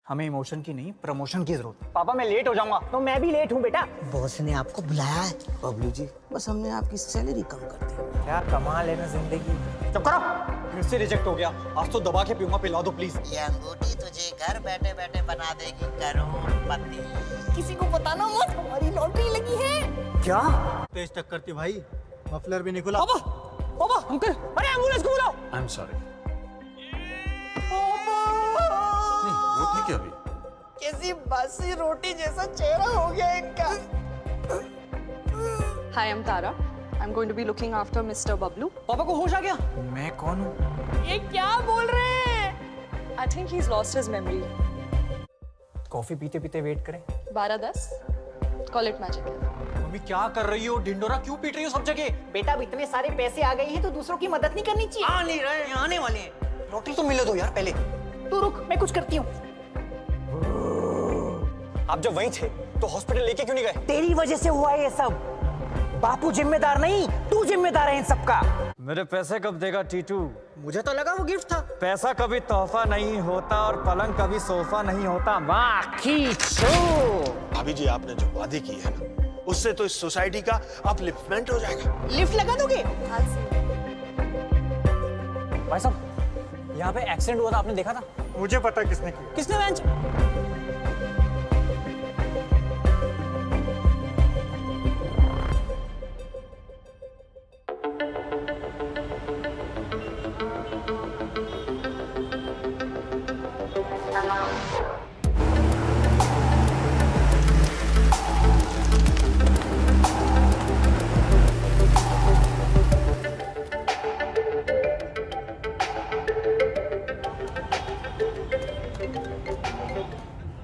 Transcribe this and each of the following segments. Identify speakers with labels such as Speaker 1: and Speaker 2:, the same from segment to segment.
Speaker 1: हमें इमोशन की नहीं, प्रमोशन की जरूरत है।
Speaker 2: पापा मैं लेट हो जाऊंगा। तो मैं भी लेट हूँ बेटा।
Speaker 3: बॉस ने आपको बुलाया है। बबलू जी, बस हमने आपकी सैलरी कम कर दी।
Speaker 2: क्या कमाल है ना जिंदगी। चुप करो।
Speaker 1: फिर से रिजेक्ट हो गया। आज तो दबा के पीऊंगा, पिला दो प्लीज।
Speaker 3: ये अंगूठी तुझे घर बैठे बैठे बना देगी करोड़पति।
Speaker 2: किसी को बताना मत, हमारी लॉटरी लगी है।
Speaker 1: क्या?
Speaker 4: तेज टक्कर थी भाई, मफलर भी नहीं खुला।
Speaker 2: पापा पापा अंकल, अरे एम्बुलेंस को बुलाओ।
Speaker 5: I am sorry.
Speaker 2: पापा
Speaker 5: नहीं वो ठीक है अभी।
Speaker 2: कैसी बासी रोटी जैसा चेहरा हो गया इनका।
Speaker 6: Hi, I'm Tara. I'm going to be looking after Mr. Bablu.
Speaker 2: पापा को होश आ गया?
Speaker 1: मैं कौन हूँ?
Speaker 2: ये क्या बोल रहे हैं?
Speaker 6: I think he's lost his memory.
Speaker 2: Coffee पीते पीते वेट करें।
Speaker 6: 12:10. Call it magic.
Speaker 1: मम्मी क्या कर रही हो? ढिंडोरा क्यों पीट रही हो सब जगह?
Speaker 2: बेटा अब इतने सारे पैसे आ गए हैं तो दूसरों की मदद नहीं करनी चाहिए।
Speaker 1: आ नहीं रहे, आने वाले हैं। लॉटरी तो मिले दो यार पहले।
Speaker 2: तू रुक, मैं कुछ करती हूँ।
Speaker 1: आप जब वहीं थे तो हॉस्पिटल लेके क्यों नहीं गए?
Speaker 2: तेरी वजह से हुआ है ये सब। बापू जिम्मेदार नहीं, तू जिम्मेदार है इन सब का।
Speaker 7: मेरे पैसे कब देगा टीटू?
Speaker 2: मुझे तो लगा वो गिफ्ट था।
Speaker 7: पैसा कभी तोहफा नहीं होता और पलंग कभी सोफा नहीं होता।
Speaker 8: भाभी जी आपने जो वादे किए हैं ना, उससे तो इस सोसाइटी का अपलिफ्टमेंट हो जाएगा।
Speaker 2: लिफ्ट लगा दोगे?
Speaker 6: I'll see.
Speaker 2: भाई साहब, यहाँ पे एक्सीडेंट हुआ था, आपने देखा था?
Speaker 4: मुझे पता किसने किया।
Speaker 2: किसने बेंच?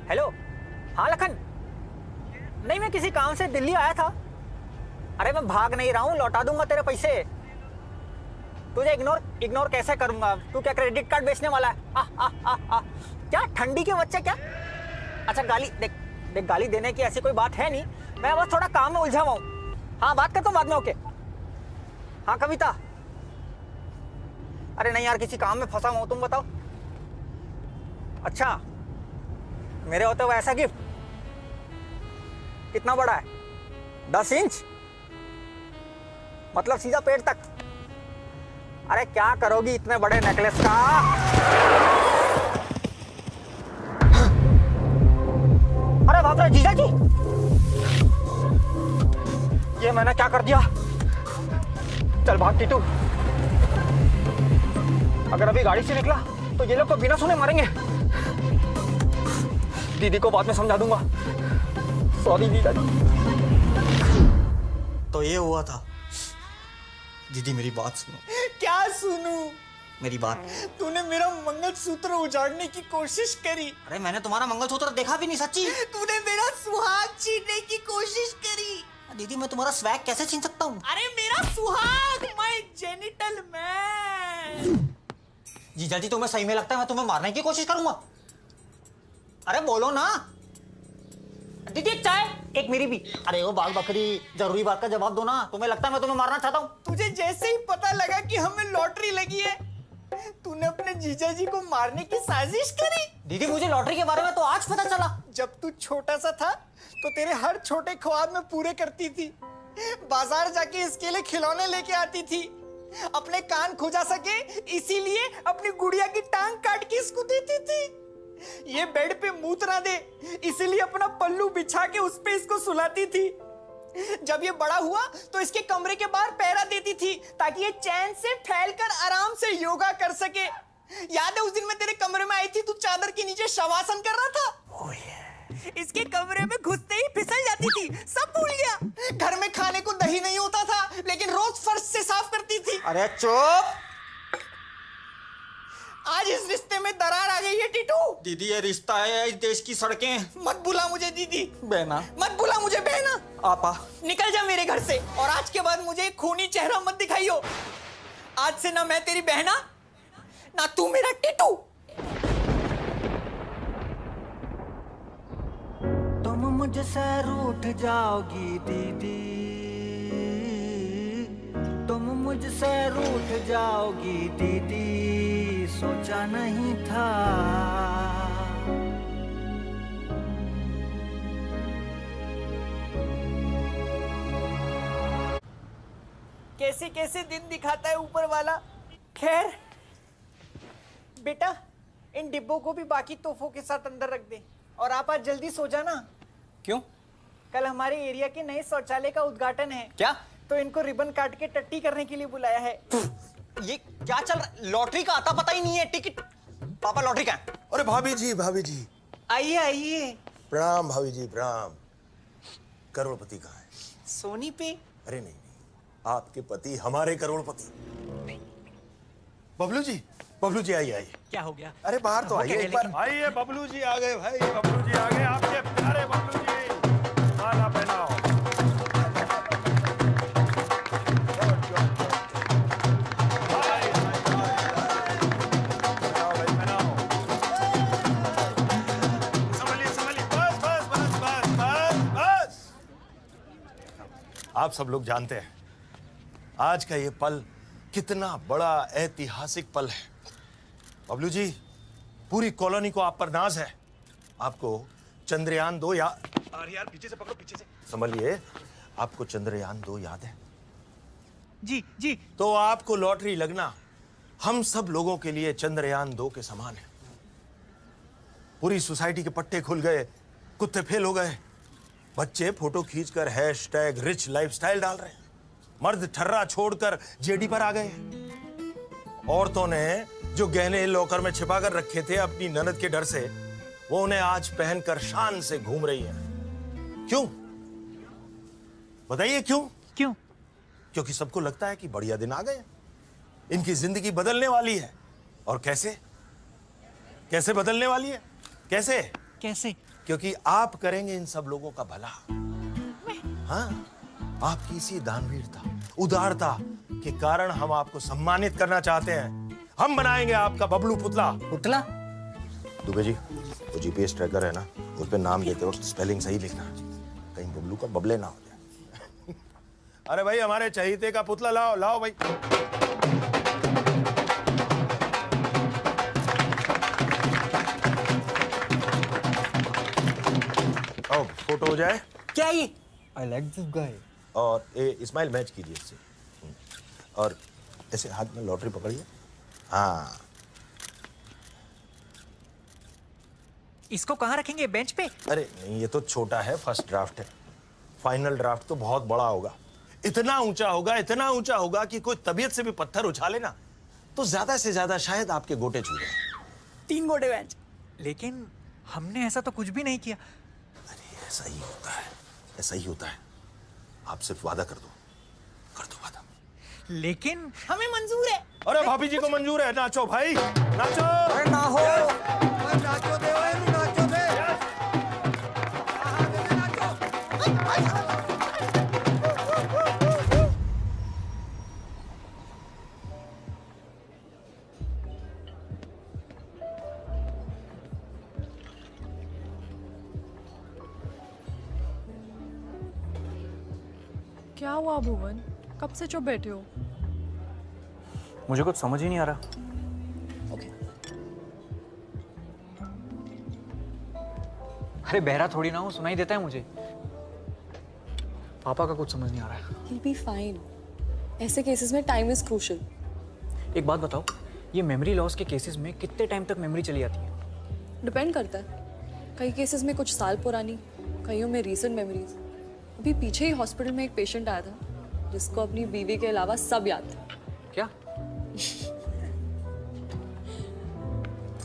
Speaker 2: हेलो, हाँ लखन। नहीं मैं किसी काम से दिल्ली आया था। अरे मैं भाग नहीं रहा हूँ, लौटा दूंगा तेरे पैसे। तुझे इग्नोर कैसे करूंगा? तू क्या क्रेडिट कार्ड बेचने वाला है? क्या ठंडी के बच्चे क्या? अच्छा गाली देख गाली देने की ऐसी कोई बात है नहीं। मैं बस थोड़ा काम में उलझा हुआ हूँ। हाँ बात करता हूँ बाद में। ओके। हाँ कविता। अरे नहीं यार, किसी काम में फंसा हुआ हूँ, तुम बताओ। अच्छा मेरे होते हुए ऐसा गिफ्ट कितना बड़ा है? 10 इंच? मतलब सीधा पेट तक? अरे क्या करोगी इतने बड़े नेकलेस का? अरे बाप रे जीजा जी, ये मैंने क्या कर दिया? चल भाग टीटू। अगर अभी गाड़ी से निकला तो ये लोग तो बिना सुने मारेंगे। दीदी को बाद में समझा दूंगा। सॉरी दीदा जी।
Speaker 1: तो ये हुआ था। दीदी मेरी बात सुनो।
Speaker 2: क्या सुनूं?
Speaker 1: मेरी बात।
Speaker 2: तूने मेरा मंगलसूत्र उजाड़ने की कोशिश करी।
Speaker 1: अरे मैंने तुम्हारा मंगलसूत्र देखा भी नहीं सच्ची।
Speaker 2: तूने मेरा सुहाग छीनने की कोशिश करी।
Speaker 1: दीदी मैं तुम्हारा स्वैग कैसे छीन सकता हूँ?
Speaker 2: अरे मेरा सुहाग, माय जेनिटल मैन।
Speaker 1: जीजा जी तुम्हें सही में लगता है मैं तुम्हें मारने की कोशिश करूंगा? अरे बोलो ना। दीदी एक चाय, एक मेरी भी। अरे ओ बाल बकरी, जरूरी बात का जवाब दो ना। तुम्हें लगता है मैं तुम्हें मारना चाहता हूँ?
Speaker 2: तुझे जैसे ही पता लगा कि हमें लॉटरी लगी है, तूने अपने जीजा जी को मारने की साजिश करी।
Speaker 1: दीदी मुझे लॉटरी के बारे में तो आज पता चला।
Speaker 2: जब तू छोटा सा था तो तेरे हर छोटे ख्वाब में पूरे करती थी। बाजार जाके इसके लिए खिलौने लेके आती थी। अपने कान खुजा सके इसीलिए अपनी गुड़िया की टांग काट के इसको देती थी। ये बेड पे मूत ना दे इसीलिए अपना पल्लू बिछा के उस पे इसको सुलाती थी। जब ये बड़ा हुआ तो इसके कमरे के बाहर पैरा देती थी ताकि ये चैन से फैलकर आराम से योगा कर सके। याद है उस दिन मैं तेरे कमरे में आई थी, तू चादर के नीचे शवासन कर रहा था। इसके कमरे में घुसते ही फिसल जाती थी, सब भूल गया। घर में खाने को दही नहीं होता था लेकिन रोज फर्श से साफ करती थी।
Speaker 1: अरे चुप।
Speaker 2: आज इस रिश्ते में दरार आ गई है टीटू।
Speaker 1: दीदी ये रिश्ता है, इस देश की सड़कें।
Speaker 2: मत बुला मुझे दीदी।
Speaker 1: बहना।
Speaker 2: मत बुला मुझे बहना।
Speaker 1: आपा।
Speaker 2: निकल जा मेरे घर से और आज के बाद मुझे खूनी चेहरा मत दिखाइयो। आज से ना मैं तेरी बहना ना तू मेरा टीटू।
Speaker 7: तुम मुझसे रूठ जाओगी दीदी, तुम मुझसे रूठ जाओगी दीदी, सोचा नहीं था
Speaker 2: कैसे कैसे दिन दिखाता है ऊपर वाला। खैर बेटा, इन डिब्बों को भी बाकी तोहफों के साथ अंदर रख दे और आप आज जल्दी सो जाना।
Speaker 1: क्यों?
Speaker 2: कल हमारे एरिया के नए शौचालय का उद्घाटन है।
Speaker 1: क्या?
Speaker 2: तो इनको रिबन काट के टट्टी करने के लिए बुलाया है।
Speaker 1: ये क्या चल रहा है? लॉटरी का आता पता ही नहीं है। टिकट पापा, लॉटरी का है?
Speaker 8: अरे भाभी जी
Speaker 2: आइए आइए।
Speaker 8: प्रणाम भाभी जी प्रणाम। करोड़पति कहाँ है?
Speaker 2: सोनी पे।
Speaker 8: अरे नहीं, आपके पति हमारे करोड़पति। बबलू जी आइए।
Speaker 1: क्या हो गया?
Speaker 8: अरे बाहर तो आइए एक बार।
Speaker 5: आइए बबलू जी आ गए भाई, बबलू जी आ गए, आपके प्यारे बबलू जी। माला पहनाओ।
Speaker 8: आप सब लोग जानते हैं आज का ये पल कितना बड़ा ऐतिहासिक पल है। बबलू जी, पूरी कॉलोनी को आप पर नाज है। आपको चंद्रयान 2 यार पीछे से पकड़ो, पीछे से संभलिए। आपको चंद्रयान 2 याद है?
Speaker 2: जी।
Speaker 8: तो आपको लॉटरी लगना हम सब लोगों के लिए चंद्रयान 2 के समान है। पूरी सोसाइटी के पट्टे खुल गए, कुत्ते फेल हो गए, बच्चे फोटो खींचकर #रिच लाइफस्टाइल डाल रहे हैं, मर्द ठर्रा छोड़कर जेडी पर आ गए हैं। औरतों ने जो गहने लॉकर में छिपा कर रखे थे अपनी ननद के डर से, वो उन्हें आज पहनकर शान से घूम रही हैं। क्यों बताइए क्यों? क्योंकि सबको लगता है कि बढ़िया दिन आ गए, इनकी जिंदगी बदलने वाली है। और कैसे बदलने वाली है? कैसे? क्योंकि आप करेंगे इन सब लोगों का भला। हाँ, आपकी इसी दानवीरता, उदारता के कारण हम आपको सम्मानित करना चाहते हैं। हम बनाएंगे आपका बबलू पुतला। दुबे जी, वो जीपीएस ट्रैकर है ना, उस पे नाम देते वक्त स्पेलिंग सही लिखना, कहीं बबलू का बबले ना हो जाए। अरे भाई, हमारे चहीते का पुतला लाओ भाई। आओ, फोटो हो जाए।
Speaker 2: क्या ये?
Speaker 4: I like this guy.
Speaker 8: और स्माइल मैच कीजिए इससे। और ऐसे हाथ में लॉटरी पकड़िए। हाँ,
Speaker 2: इसको कहाँ रखेंगे? बेंच पे?
Speaker 8: अरे नहीं, ये तो छोटा है, फर्स्ट ड्राफ्ट है। फाइनल ड्राफ्ट तो बहुत बड़ा होगा, इतना ऊंचा होगा कि कोई तबीयत से भी पत्थर उछाले ना तो ज्यादा से ज्यादा शायद आपके गोटे छू जाए।
Speaker 2: 3 गोटे बेंच।
Speaker 1: लेकिन हमने ऐसा तो कुछ भी नहीं किया।
Speaker 8: अरे ऐसा ही होता है। आप सिर्फ वादा कर दो वादा।
Speaker 1: लेकिन
Speaker 2: हमें मंजूर है।
Speaker 8: अरे भाभी जी को मंजूर है, नाचो भाई नाचो।
Speaker 1: अरे ना हो।
Speaker 4: नाचो दे भाई, नाचो दे।
Speaker 6: क्या हुआ भुवन? कब से चुप बैठे हो?
Speaker 7: मुझे कुछ समझ ही नहीं आ रहा। अरे बहरा थोड़ी ना हूँ, सुनाई देता है मुझे। पापा का कुछ समझ नहीं आ रहा है।
Speaker 6: He'll be fine. ऐसे केसेस में टाइम इज क्रूशियल।
Speaker 7: एक बात बताओ, ये मेमोरी लॉस के केसेस में कितने टाइम तक मेमोरी चली जाती है?
Speaker 6: डिपेंड करता है। कई केसेस में कुछ साल पुरानी, कईयों में रीसेंट मेमोरीज। अभी पीछे ही हॉस्पिटल में एक पेशेंट आया था जिसको अपनी बीवी के अलावा सब याद था।
Speaker 7: क्या?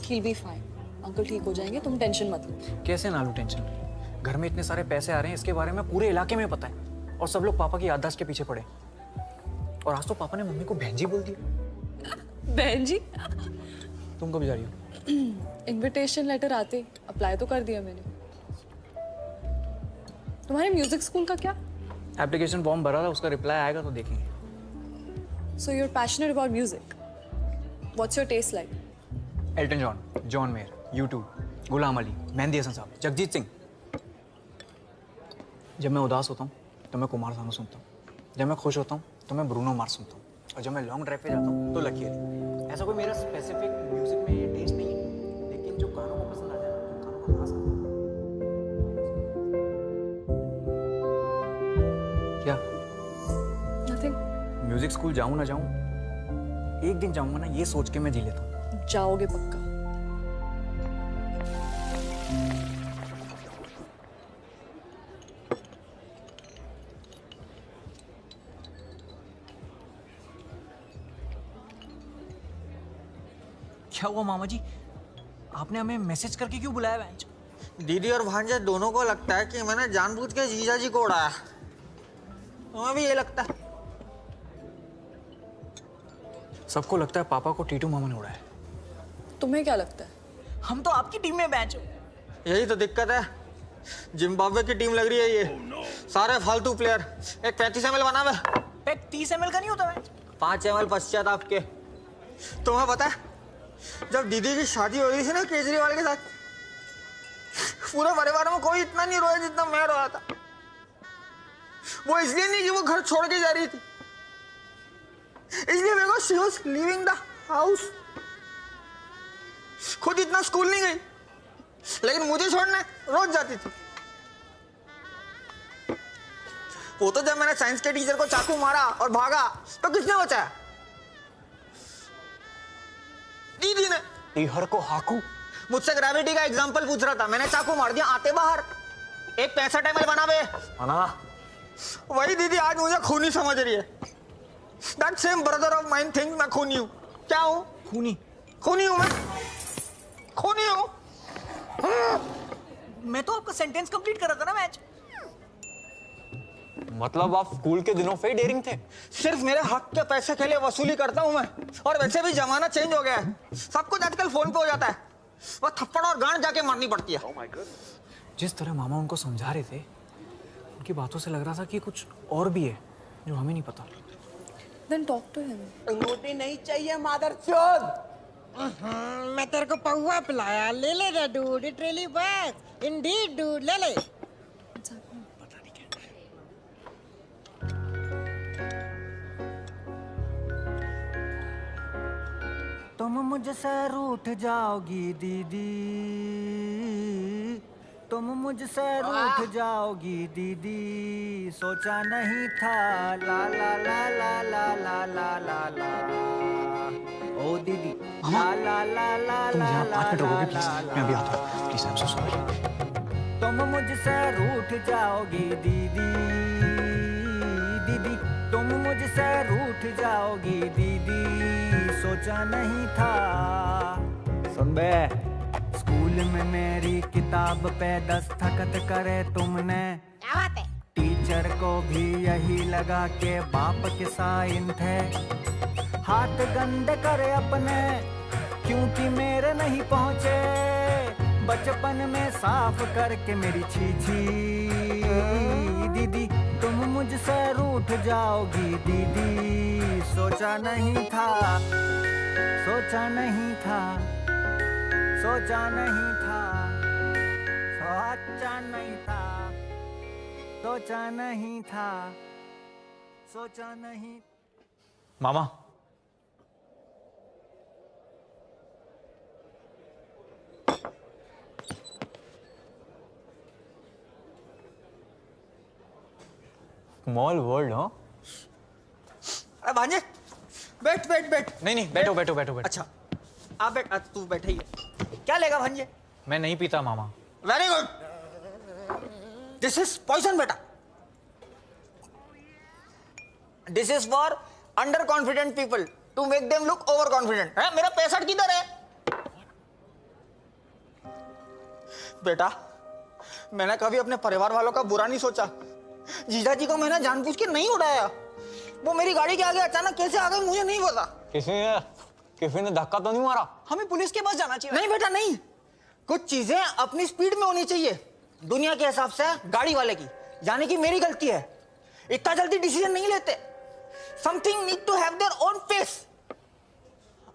Speaker 6: He'll be fine. अंकल ठीक हो जाएंगे, तुम टेंशन मत लो।
Speaker 7: कैसे ना लूं टेंशन? घर में इतने सारे पैसे आ रहे हैं, इसके बारे में पूरे इलाके में पता है, और सब लोग पापा की याददाश्त के पीछे पड़े। और आज तो पापा ने मम्मी को बहन जी बोल दिया।
Speaker 6: बहन जी?
Speaker 7: तुम कब जा रही हो?
Speaker 6: इनविटेशन लेटर आते अप्लाई तो कर दिया मैंने। तुम्हारे म्यूजिक स्कूल का क्या?
Speaker 7: एप्लीकेशन फॉर्म भरा था, उसका रिप्लाई आएगा तो देखेंगे।
Speaker 6: So you're passionate about music. What's your taste like?
Speaker 7: Elton John, John Mayer, U2, Ghulam Ali, Mehdi Hassan Sahab, Jagjit Singh. जब मैं उदास होता हूँ तो मैं कुमार सानू सुनता हूँ, जब मैं खुश होता हूँ तो मैं ब्रूनो मार्स सुनता हूँ, और जब मैं लॉन्ग ड्राइव पे जाता हूँ तो लकी अली। ऐसा कोई मेरा स्पेसिफिक म्यूजिक में टेस्ट नहीं है, लेकिन जो कानों को पसंद आ जाए ना, कानों को रास आता है। क्या?
Speaker 6: Nothing.
Speaker 7: म्यूजिक स्कूल जाऊं ना जाऊं, एक दिन जाऊंगा ना, ये सोच के मैं जी लेता हूँ।
Speaker 6: जाओगे पक्का?
Speaker 7: क्या हुआ मामा जी, आपने हमें मैसेज करके क्यों बुलाया बेंच?
Speaker 1: दीदी और भांजे दोनों को लगता है कि मैंने जानबूझ के जीजा जी को उड़ाया। तुम्हें भी ये लगता है?
Speaker 7: सबको लगता है पापा को टीटू मामा ने उड़ाया।
Speaker 6: तुम्हें क्या लगता है?
Speaker 7: हम तो आपकी टीम में बेंच।
Speaker 1: यही तो दिक्कत है, जिम्बाब्वे की टीम लग रही है ये। सारे फालतू प्लेयर। एक 35 ml बना हुआ है।
Speaker 7: पैक 30 ml का नहीं होता बेंच।
Speaker 1: 5 ml पश्चात आपके। तुम्हें पता है जब दीदी की शादी हो रही थी ना केजरीवाल के साथ, पूरे परिवार में कोई इतना नहीं रोया जितना मैं रोया था। वो इसलिए नहीं कि वो घर छोड़ के जा रही थी, इसलिए मेरे को she was leaving the house. खुद इतना स्कूल नहीं गई, लेकिन मुझे छोड़ने रोज जाती थी। वो तो जब मैंने साइंस के टीचर को चाकू मारा और भागा तो किसने बचाया? दीदी ने।
Speaker 7: टीहर को हाकू।
Speaker 1: मुझसे ग्रेविटी का एग्जांपल पूछ रहा था, मैंने चाकू मार दिया आते बाहर। एक 65 ml बना बे।
Speaker 7: माना
Speaker 1: वही दीदी आज मुझे खूनी समझ रही है। That same brother of mine thinks मैं खूनी हूँ। क्या हूँ?
Speaker 7: खूनी।
Speaker 1: खूनी हूँ मैं, खूनी हूँ।
Speaker 7: मैं तो आपका सेंटेंस कंप्लीट कर रहा था ना मैच।
Speaker 9: मतलब आप स्कूल के दिनों से ही डेयरिंग थे?
Speaker 1: सिर्फ मेरे हक के पैसे के लिए वसूली करता हूँ मैं। और वैसे भी जमाना चेंज हो गया है, सब कुछ आजकल फोन पे हो जाता है। वो थप्पड़ और गांड जाके मारनी पड़ती है।
Speaker 7: जिस तरह मामा उनको समझा रहे थे, उनकी बातों से लग रहा था कि कुछ और भी है जो हमें नहीं पता।
Speaker 6: Then talk to him.
Speaker 3: रोटी नहीं चाहिए मादरचोद। मैं तेरे को पौवा पिलाया, ले ले dude, it really works Indeed dude, ले ले।
Speaker 6: What's happening?
Speaker 4: तुम मुझसे रूठ जाओगी दीदी, तुम मुझसे रूठ जाओगी दीदी, सोचा नहीं था ला ला ला ला ला ला ला ला ला। ओ दीदी ला ला ला ला
Speaker 7: तुम
Speaker 4: ला
Speaker 7: यहाँ
Speaker 4: ला
Speaker 7: 5 मिनट
Speaker 4: ला
Speaker 7: रुकोगे प्लीज?
Speaker 4: ला
Speaker 7: मैं अभी
Speaker 4: ला।
Speaker 7: आता हूँ please. I am so sorry.
Speaker 4: तुम मुझसे रूठ जाओगी दीदी, दीदी तुम मुझसे रूठ जाओगी दीदी, सोचा नहीं था। सुन बे, स्कूल में मेरी किताब पे दस्तखत करे तुमने,
Speaker 3: क्या बात है?
Speaker 4: टीचर को भी यही लगा के बाप के साइन थे। हाथ गंदे करे अपने क्योंकि मेरे नहीं पहुंचे, बचपन में साफ करके मेरी छीछी। दीदी तुम मुझसे रूठ जाओगी दीदी, सोचा नहीं था, सोचा नहीं था, सोचा नहीं था, सोचा नहीं था, सोचा नहीं था, सोचा नहीं।
Speaker 7: मामा
Speaker 9: स्मॉल वर्ल्ड। हाँ
Speaker 1: अरे भांजे बैठ बैठ बैठ।
Speaker 7: नहीं नहीं, बैठो बैठो बैठो बैठो।
Speaker 1: अच्छा आप बैठ, तू बैठे ही है। क्या लेगा भांजे?
Speaker 7: मैं नहीं पीता मामा।
Speaker 1: Very good. This is poison बेटा। This is for under confident people to make them look over confident. है मेरा 65 किधर है बेटा? मैंने कभी अपने परिवार वालों का बुरा नहीं सोचा। जीजा जी को मैंने जानबूझ के नहीं उड़ाया। वो मेरी गाड़ी के आगे अचानक कैसे आ गई मुझे नहीं पता।
Speaker 9: किसी ने धक्का तो नहीं मारा?
Speaker 7: हमें पुलिस के पास जाना चाहिए।
Speaker 1: नहीं बेटा नहीं, कुछ चीजें अपनी स्पीड में होनी चाहिए दुनिया के हिसाब से गाड़ी वाले की, यानी कि मेरी गलती है। इतना जल्दी डिसीजन नहीं लेते। Something need to have their own pace.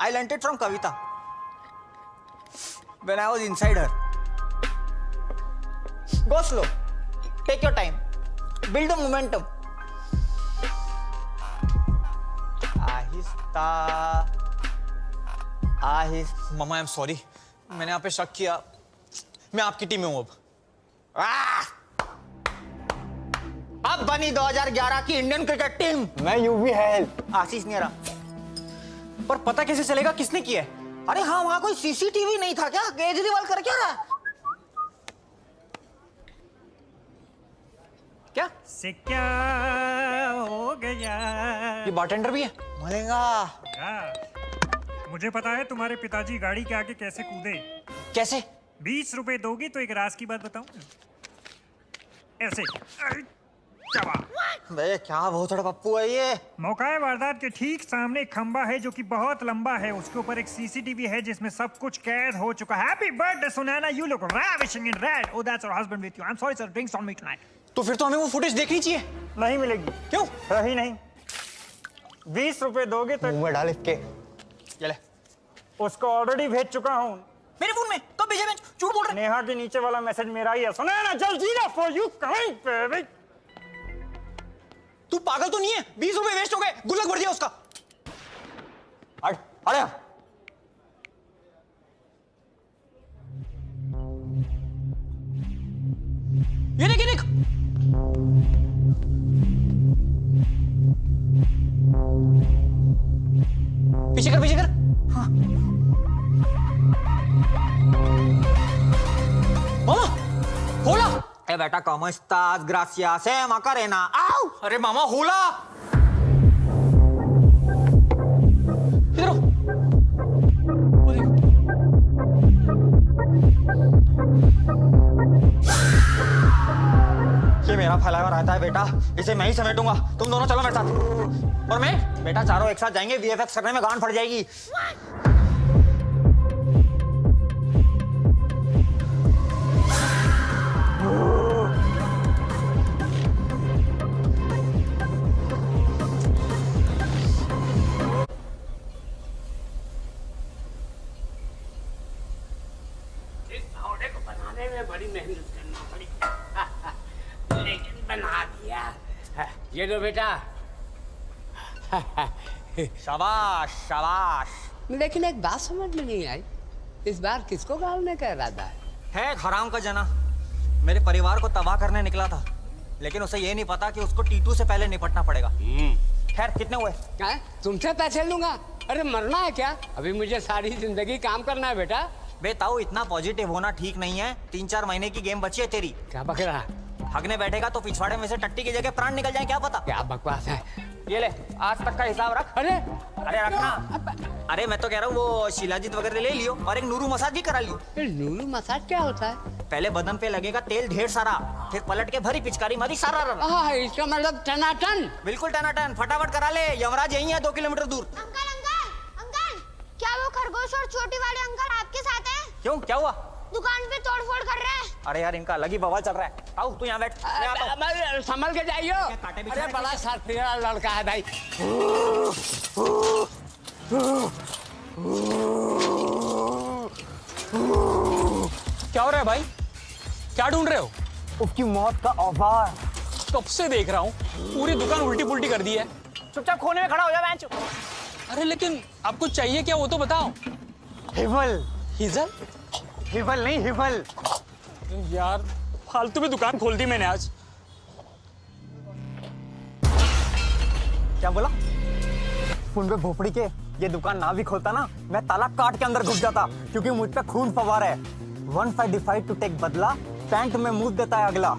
Speaker 1: I learned it from Kavita when I was inside her. Go slow, take your time, build the momentum. आहिस्ता आहिस्ता।
Speaker 7: मामा आई एम सॉरी, मैंने आप पे शक किया। मैं आपकी टीम में हूं अब।
Speaker 1: अब बनी 2011 की इंडियन क्रिकेट टीम।
Speaker 9: मैं यूवी है।
Speaker 1: आशीष नेहरा।
Speaker 7: पर पता कैसे चलेगा किसने किया है?
Speaker 1: अरे हाँ, वहां कोई सीसीटीवी नहीं था क्या? केजरीवाल कर क्या रहा है?
Speaker 7: क्या
Speaker 5: से क्या हो गया?
Speaker 7: ये बारटेंडर भी है?
Speaker 1: मलेगा।
Speaker 5: मुझे पता है तुम्हारे पिताजी गाड़ी के आगे कैसे कूदे।
Speaker 7: कैसे?
Speaker 5: 20 रुपए दोगी तो एक राज की बात बताऊं? ऐसे चबा।
Speaker 1: बे क्या भोसड़ पप्पू है ये?
Speaker 5: मौका वारदात के ठीक सामने एक खंबा है जो कि बहुत लंबा है। उसके ऊपर एक सीसीटीवी है जिसमें सब कुछ कैद हो चुका है। Happy birthday Sunaina, you look ravishing in red. Oh, that's your husband with you. I'm sorry sir, drinks on me tonight.
Speaker 7: तो फिर तो हमें वो फुटेज देखनी चाहिए।
Speaker 5: नहीं मिलेगी।
Speaker 7: क्यों?
Speaker 5: रही नहीं। 20 रुपए दोगे तो
Speaker 9: मुंह में डाल इसके।
Speaker 7: ये ले।
Speaker 5: उसको ऑलरेडी भेज चुका हूँ।
Speaker 1: मेरे फोन में कब भेजे? मैं झूठ बोल रहा
Speaker 5: नेहा के नीचे वाला मैसेज मेरा ही है। सुनैना जल्दी ना फॉर यू कमिंग बेबी।
Speaker 7: तू पागल तो नहीं है? 20 रुपए वेस्ट हो गए, गुल्लक भर दिया उसका।
Speaker 9: हट हट यहाँ।
Speaker 7: ये देख, ये देख। पीछे कर, पीछे कर। हाँ। मामा, होला।
Speaker 1: ए बेटा, ¿cómo estás? Gracias, Macarena. ¡Au!
Speaker 7: अरे मामा, होला। इधर आओ। वो देख।
Speaker 1: ये मेरा फैला हुआ रहता है बेटा, इसे मैं ही समेटूंगा। तुम दोनों चलो मेरे साथ। और मैं? बेटा चारों एक साथ जाएंगे, वीएफएक्स करने में गांड फट जाएगी।
Speaker 10: इस घोड़े को बनाने में बड़ी मेहनत करना पड़ी, लेकिन बना दिया। ये लो बेटा।
Speaker 1: शाबाश शाबाश।
Speaker 10: लेकिन एक बात समझ में नहीं आई, इस बार किसको गालने का इरादा है?
Speaker 1: है हराम का जना, मेरे परिवार को तबाह करने निकला था, लेकिन उसे ये नहीं पता कि उसको टीटू से पहले निपटना पड़ेगा। खैर, कितने हुए?
Speaker 10: हैं? तुमसे पैसे लूंगा? अरे मरना है क्या? अभी मुझे सारी जिंदगी काम करना है बेटा।
Speaker 1: बे ताऊ, इतना पॉजिटिव होना ठीक नहीं है। 3-4 महीने की गेम बची है तेरी।
Speaker 10: क्या बक रहा?
Speaker 1: हगने बैठेगा तो पिछवाड़े में से टट्टी की जगह प्राण निकल जाए, क्या पता।
Speaker 10: क्या बकवास है?
Speaker 1: ये ले, आज तक का हिसाब रख।
Speaker 10: अरे
Speaker 1: अरे रखना। अरे मैं तो कह रहा हूँ वो शिलाजीत वगैरह ले लियो और एक नूरू मसाज भी करा लियो।
Speaker 10: नूरू मसाज क्या होता है?
Speaker 1: पहले बदन पे लगेगा तेल ढेर सारा, फिर पलट के भरी पिचकारी मारी सारा रहा।
Speaker 10: इसका मतलब टनाटन।
Speaker 1: बिल्कुल टनाटन, फटाफट करा ले। यमराज यही है 2 किलोमीटर दूर।
Speaker 11: अंकल अंकल अंकल, क्या वो खरगोश और छोटी वाले अंकल आपके साथ हैं?
Speaker 1: क्यों, क्या हुआ?
Speaker 11: दुकान पे तोड़फोड़ कर रहे हैं।
Speaker 1: अरे यार, इनका अलग ही बवाल चल रहा है। आओ तू यहाँ बैठ। मैं आता हूँ।
Speaker 10: संभल के जाइयो।
Speaker 1: कांटे भी
Speaker 10: अरे
Speaker 1: चढ़े
Speaker 10: बड़ा
Speaker 1: थे।
Speaker 10: साथीरा लड़का है भाई।
Speaker 9: क्या हो रहा है भाई? क्या ढूंढ रहे हो?
Speaker 7: उसकी मौत का ऑफर।
Speaker 9: कब से देख रहा हूँ, पूरी दुकान उल्टी पुल्टी कर दी है।
Speaker 1: चुपचाप खोने में खड़ा हो जा बेंच।
Speaker 9: अरे लेकिन आपको चाहिए क्या वो तो बताओ।
Speaker 7: हिवल।
Speaker 9: हिजल?
Speaker 7: हिवल नहीं, हिवल।
Speaker 9: यार फालतू में दुकान खोल दी मैंने आज।
Speaker 7: क्या बोला? फोन पे भोपड़ी के ये दुकान ना भी खोलता ना, मैं ताला काट के अंदर घुस जाता, क्योंकि मुझ पे खून फवार है। 1 fight decide to take बदला, पैंट में मुंह देता है अगला।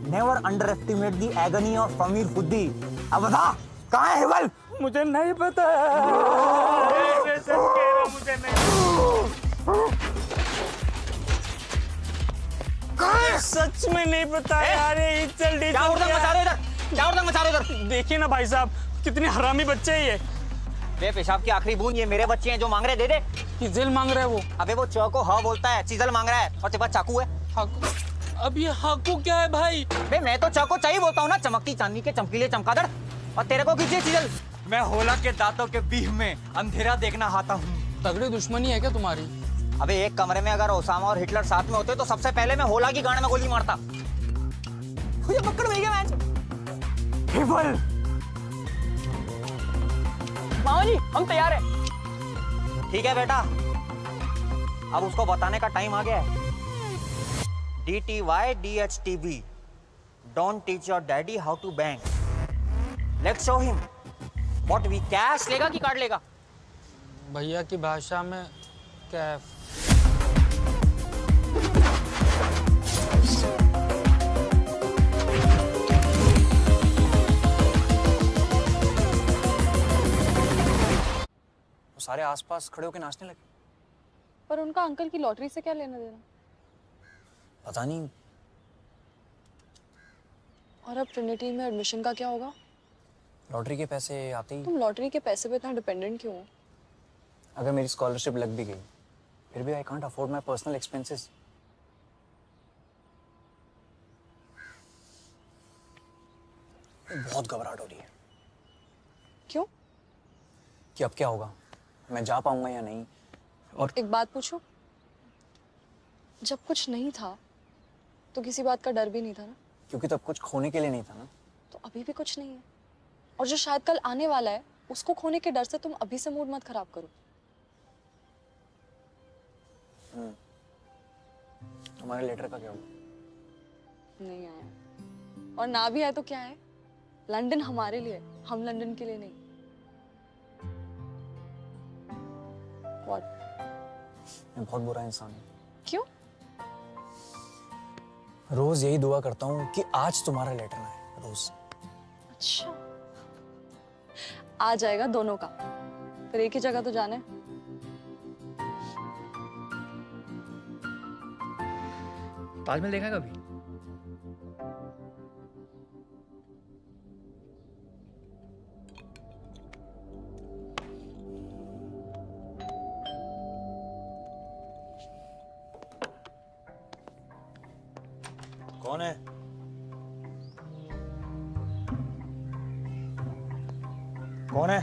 Speaker 7: Never under estimate the agony of Sameer खुदी। अब बता, कहाँ है हिवल?
Speaker 9: मुझे नहीं पता।
Speaker 5: मुझे नहीं,
Speaker 9: सच में नहीं पता यार। ये चल डी
Speaker 1: क्या उड़दंग मचा रहे हो इधर? क्या उड़दंग मचा रहे हो इधर?
Speaker 9: देखिए ना भाई साहब, कितने हरामी बच्चे हैं ये।
Speaker 1: बे पेशाब की आखिरी बूंद, ये मेरे बच्चे हैं, जो मांग रहे दे दे।
Speaker 9: हिजल मांग रहा है वो।
Speaker 1: अबे वो च को ह बोलता है, चीजल मांग रहा है, और तेरे पास चाकू है।
Speaker 9: अब ये हाकू क्या है भाई?
Speaker 1: बे मैं तो च को चाहिए बोलता हूँ ना, चमकती चांदी के चमकीले चमकादड़। और तेरे को किसी चीजल? मैं होला के दांतों के बीच में अंधेरा देखना आता हूँ।
Speaker 9: तगड़ी दुश्मनी है क्या तुम्हारी?
Speaker 1: अबे एक कमरे में अगर ओसामा और हिटलर साथ में होते तो सबसे पहले मैं होला की गांड में गोली मारता। ये मक्कड़ भैया मैच।
Speaker 7: हिवल।
Speaker 1: मामा जी, हम तैयार हैं। ठीक है बेटा, अब उसको बताने का टाइम आ गया है। DTY DHTB Don't teach your daddy how to bank. Let's show him. What we cash लेगा कि कार्ड लेगा?
Speaker 9: भैया की भाषा में कैफ।
Speaker 7: वो सारे आसपास खड़े होकर नाचने लगे।
Speaker 6: पर उनका अंकल की लॉटरी से क्या लेना देना?
Speaker 7: पता नहीं।
Speaker 6: और अब ट्रिनिटी में एडमिशन का क्या होगा?
Speaker 7: लॉटरी के पैसे आते ही।
Speaker 6: तुम लॉटरी के पैसे पे इतना डिपेंडेंट क्यों हो?
Speaker 7: अगर मेरी स्कॉलरशिप लग भी गई फिर भी I can't afford my personal expenses. बहुत घबराहट हो रही है।
Speaker 6: क्यों?
Speaker 7: कि अब क्या होगा, मैं जा पाऊंगा या नहीं। और
Speaker 6: एक बात पूछूं? जब कुछ नहीं था तो किसी बात का डर भी नहीं था ना?
Speaker 7: क्योंकि तब कुछ खोने के लिए नहीं था ना।
Speaker 6: तो अभी भी कुछ नहीं है, और जो शायद कल आने वाला है उसको खोने के डर से तुम अभी से मूड मत खराब करो।
Speaker 7: तुम्हारे लेटर का क्या हुआ?
Speaker 6: नहीं आया, और ना भी आए तो क्या है, लंदन हमारे लिए, हम लंदन के लिए नहीं। What?
Speaker 7: मैं बहुत बुरा इंसान हूँ।
Speaker 6: क्यों?
Speaker 7: रोज यही दुआ करता हूँ कि आज तुम्हारा लेटर ना आए, रोज।
Speaker 6: अच्छा, आ जाएगा दोनों का, फिर एक ही जगह तो जाना है।
Speaker 9: ताजमहल देखा कभी?
Speaker 1: कौन है? कौन है?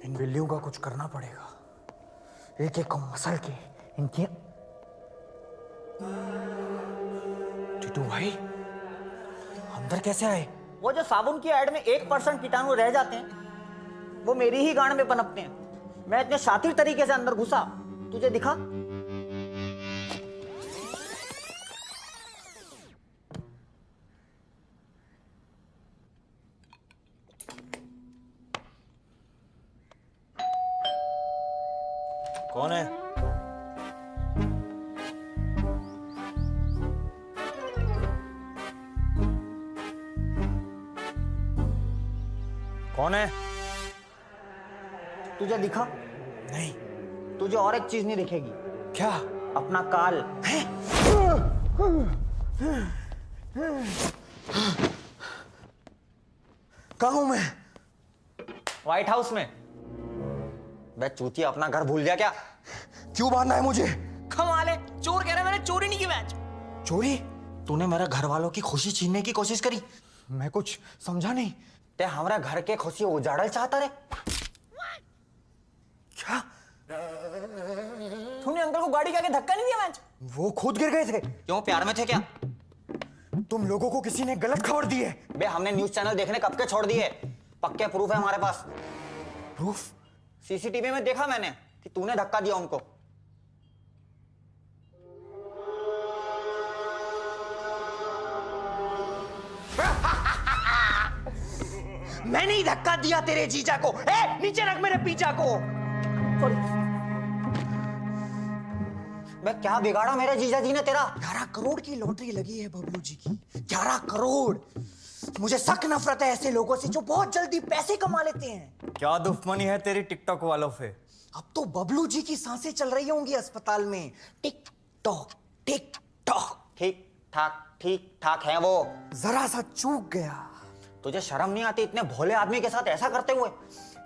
Speaker 4: इन बिल्लियों का कुछ करना पड़ेगा, एक एक को मसल के इनकी। टीटू भाई अंदर कैसे आए?
Speaker 1: वो जो साबुन की ऐड में 1% कीटाणु रह जाते हैं वो मेरी ही गांड में पनपते हैं। मैं इतने शातिर तरीके से अंदर घुसा, तुझे दिखा? कौन है? कौन है? तुझे दिखा?
Speaker 4: नहीं।
Speaker 1: तुझे और एक चीज नहीं दिखेगी।
Speaker 4: क्या?
Speaker 1: अपना काल।
Speaker 4: कहाँ हूं मैं?
Speaker 1: व्हाइट हाउस में। बे चूतिया, अपना घर भूल गया क्या?
Speaker 4: क्यों मारना है मुझे?
Speaker 2: कमाल है, चोर कह रहा है मैंने चोरी नहीं की मैच।
Speaker 4: चोरी?
Speaker 1: तूने मेरे घर वालों की खुशी छीनने की कोशिश करी।
Speaker 4: मैं कुछ समझा नहीं।
Speaker 1: ते हमारा घर के खुशी उजाड़ल चाहता रे।
Speaker 4: क्या?
Speaker 2: तूने अंकल को गाड़ी के आगे धक्का नहीं दिया मैच?
Speaker 4: वो खुद गिर गए थे।
Speaker 1: क्यों, प्यार में थे क्या?
Speaker 4: तुम लोगों को किसी ने गलत खबर दी है।
Speaker 1: बे हमने न्यूज चैनल देखने कब के छोड़ दिए, पक्के प्रूफ है हमारे पास।
Speaker 4: प्रूफ?
Speaker 1: सीसीटीवी में देखा मैंने कि तूने धक्का दिया उनको।
Speaker 2: मैंने ही धक्का दिया तेरे जीजा को। ए, नीचे रख मेरे पीछा को।
Speaker 1: मैं क्या बिगाड़ा मेरे जीजा जी ने तेरा?
Speaker 2: 11 करोड़ की लॉटरी लगी है बबलू जी की। 11 करोड़। मुझे सख्त नफरत है ऐसे लोगों से जो बहुत जल्दी पैसे कमा लेते हैं।
Speaker 1: क्या दुश्मनी है तेरी टिकटॉक वालों से?
Speaker 2: अब तो बबलू जी की सांसें चल रही होंगी अस्पताल में। Tick tock tick tock.
Speaker 1: ठीक ठाक है वो।
Speaker 2: जरा सा चूक गया।
Speaker 1: तुझे शर्म नहीं आती इतने भोले आदमी के साथ ऐसा करते हुए?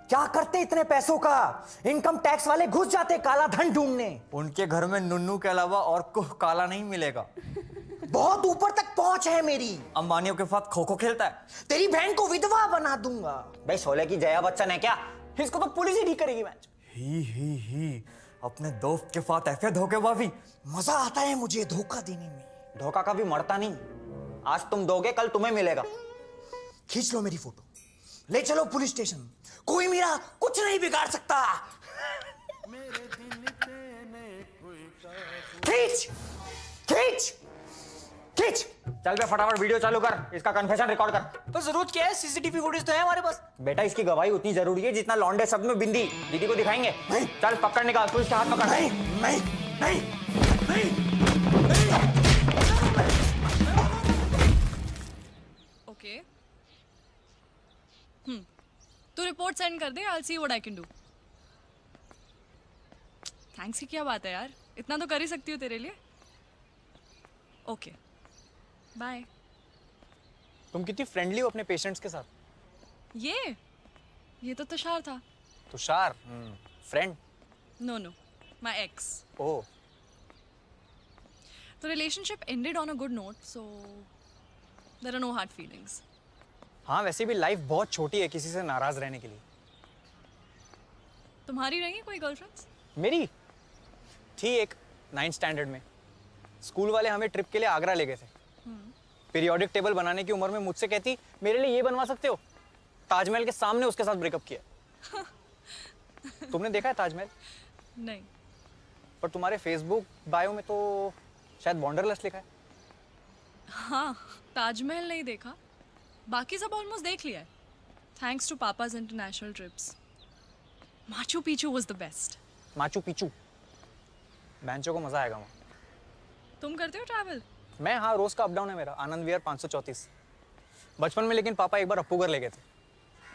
Speaker 2: क्या करते इतने पैसों का? इनकम टैक्स वाले घुस जाते काला धन ढूंढने।
Speaker 1: उनके घर में नुन्नू के अलावा और कुछ काला नहीं मिलेगा।
Speaker 2: बहुत ऊपर तक पहुंच है मेरी।
Speaker 1: अंबानियों के साथ खो खो खेलता है।
Speaker 2: तेरी बहन को विधवा बना दूंगा।
Speaker 1: भाई शोले की जया बच्चन है क्या?
Speaker 2: इसको तो पुलिस ही ठीक करेगी मैच।
Speaker 1: ही अपने दोस्त के साथ ऐसे धोखेबाजी।
Speaker 2: मजा आता है मुझे धोखा देने में।
Speaker 1: धोखा कभी मरता नहीं। आज तुम दोगे, कल तुम्हें मिलेगा।
Speaker 2: खींच लो मेरी फोटो, ले चलो पुलिस स्टेशन, कोई मेरा कुछ नहीं बिगाड़ सकता। खींच खींच खींच।
Speaker 1: चल बे फटाफट वीडियो चालू कर, इसका कन्फेशन रिकॉर्ड कर।
Speaker 2: तो जरूरत क्या है, सीसीटीवी फुटेज तो है हमारे पास।
Speaker 1: बेटा इसकी गवाही उतनी जरूरी है जितना लौंडे शब्द में बिंदी। दीदी को दिखाएंगे।
Speaker 2: नहीं।
Speaker 1: चल पकड़ निकाल, तू इसके हाथ पकड़।
Speaker 2: नहीं नहीं नहीं नहीं।
Speaker 6: ओके तू रिपोर्ट सेंड कर दे, I will see what I can do. Thanks की क्या बात है यार, इतना तो कर ही सकती हूँ तेरे लिए। Okay bye.
Speaker 7: तुम कितनी फ्रेंडली हो अपने पेशेंट्स के साथ।
Speaker 6: ये तो तुषार था।
Speaker 7: Tushar friend.
Speaker 6: No my ex.
Speaker 7: Oh
Speaker 6: The relationship ended on a good note, so there are no hard feelings.
Speaker 7: हाँ, वैसे भी लाइफ बहुत छोटी है किसी से नाराज रहने के लिए।
Speaker 6: तुम्हारी रही है कोई गर्लफ्रेंड्स?
Speaker 7: मेरी थी एक 9th स्टैंडर्ड में। स्कूल वाले हमें ट्रिप के लिए आगरा ले गए थे। पीरियोडिक टेबल बनाने की उम्र में मुझसे कहती, मेरे लिए ये बनवा सकते हो। ताजमहल के सामने उसके साथ ब्रेकअप किया। तुमने देखा है ताजमहल?
Speaker 6: नहीं।
Speaker 7: पर तुम्हारे फेसबुक बायो में तो शायद बॉर्डरलेस लिखा है।
Speaker 6: हाँ, ताजमहल नहीं देखा, बाकी सब ऑलमोस्ट देख लिया है। Thanks to papa's international trips. Machu Picchu was the best.
Speaker 7: Machu Picchu, बैंचों को मजा आएगा वहाँ।
Speaker 6: तुम करते हो ट्रैवल?
Speaker 7: मैं हाँ, रोज का अप डाउन है मेरा। आनंद विहार 534 बचपन में, लेकिन पापा एक बार अप्पूगर ले गए थे।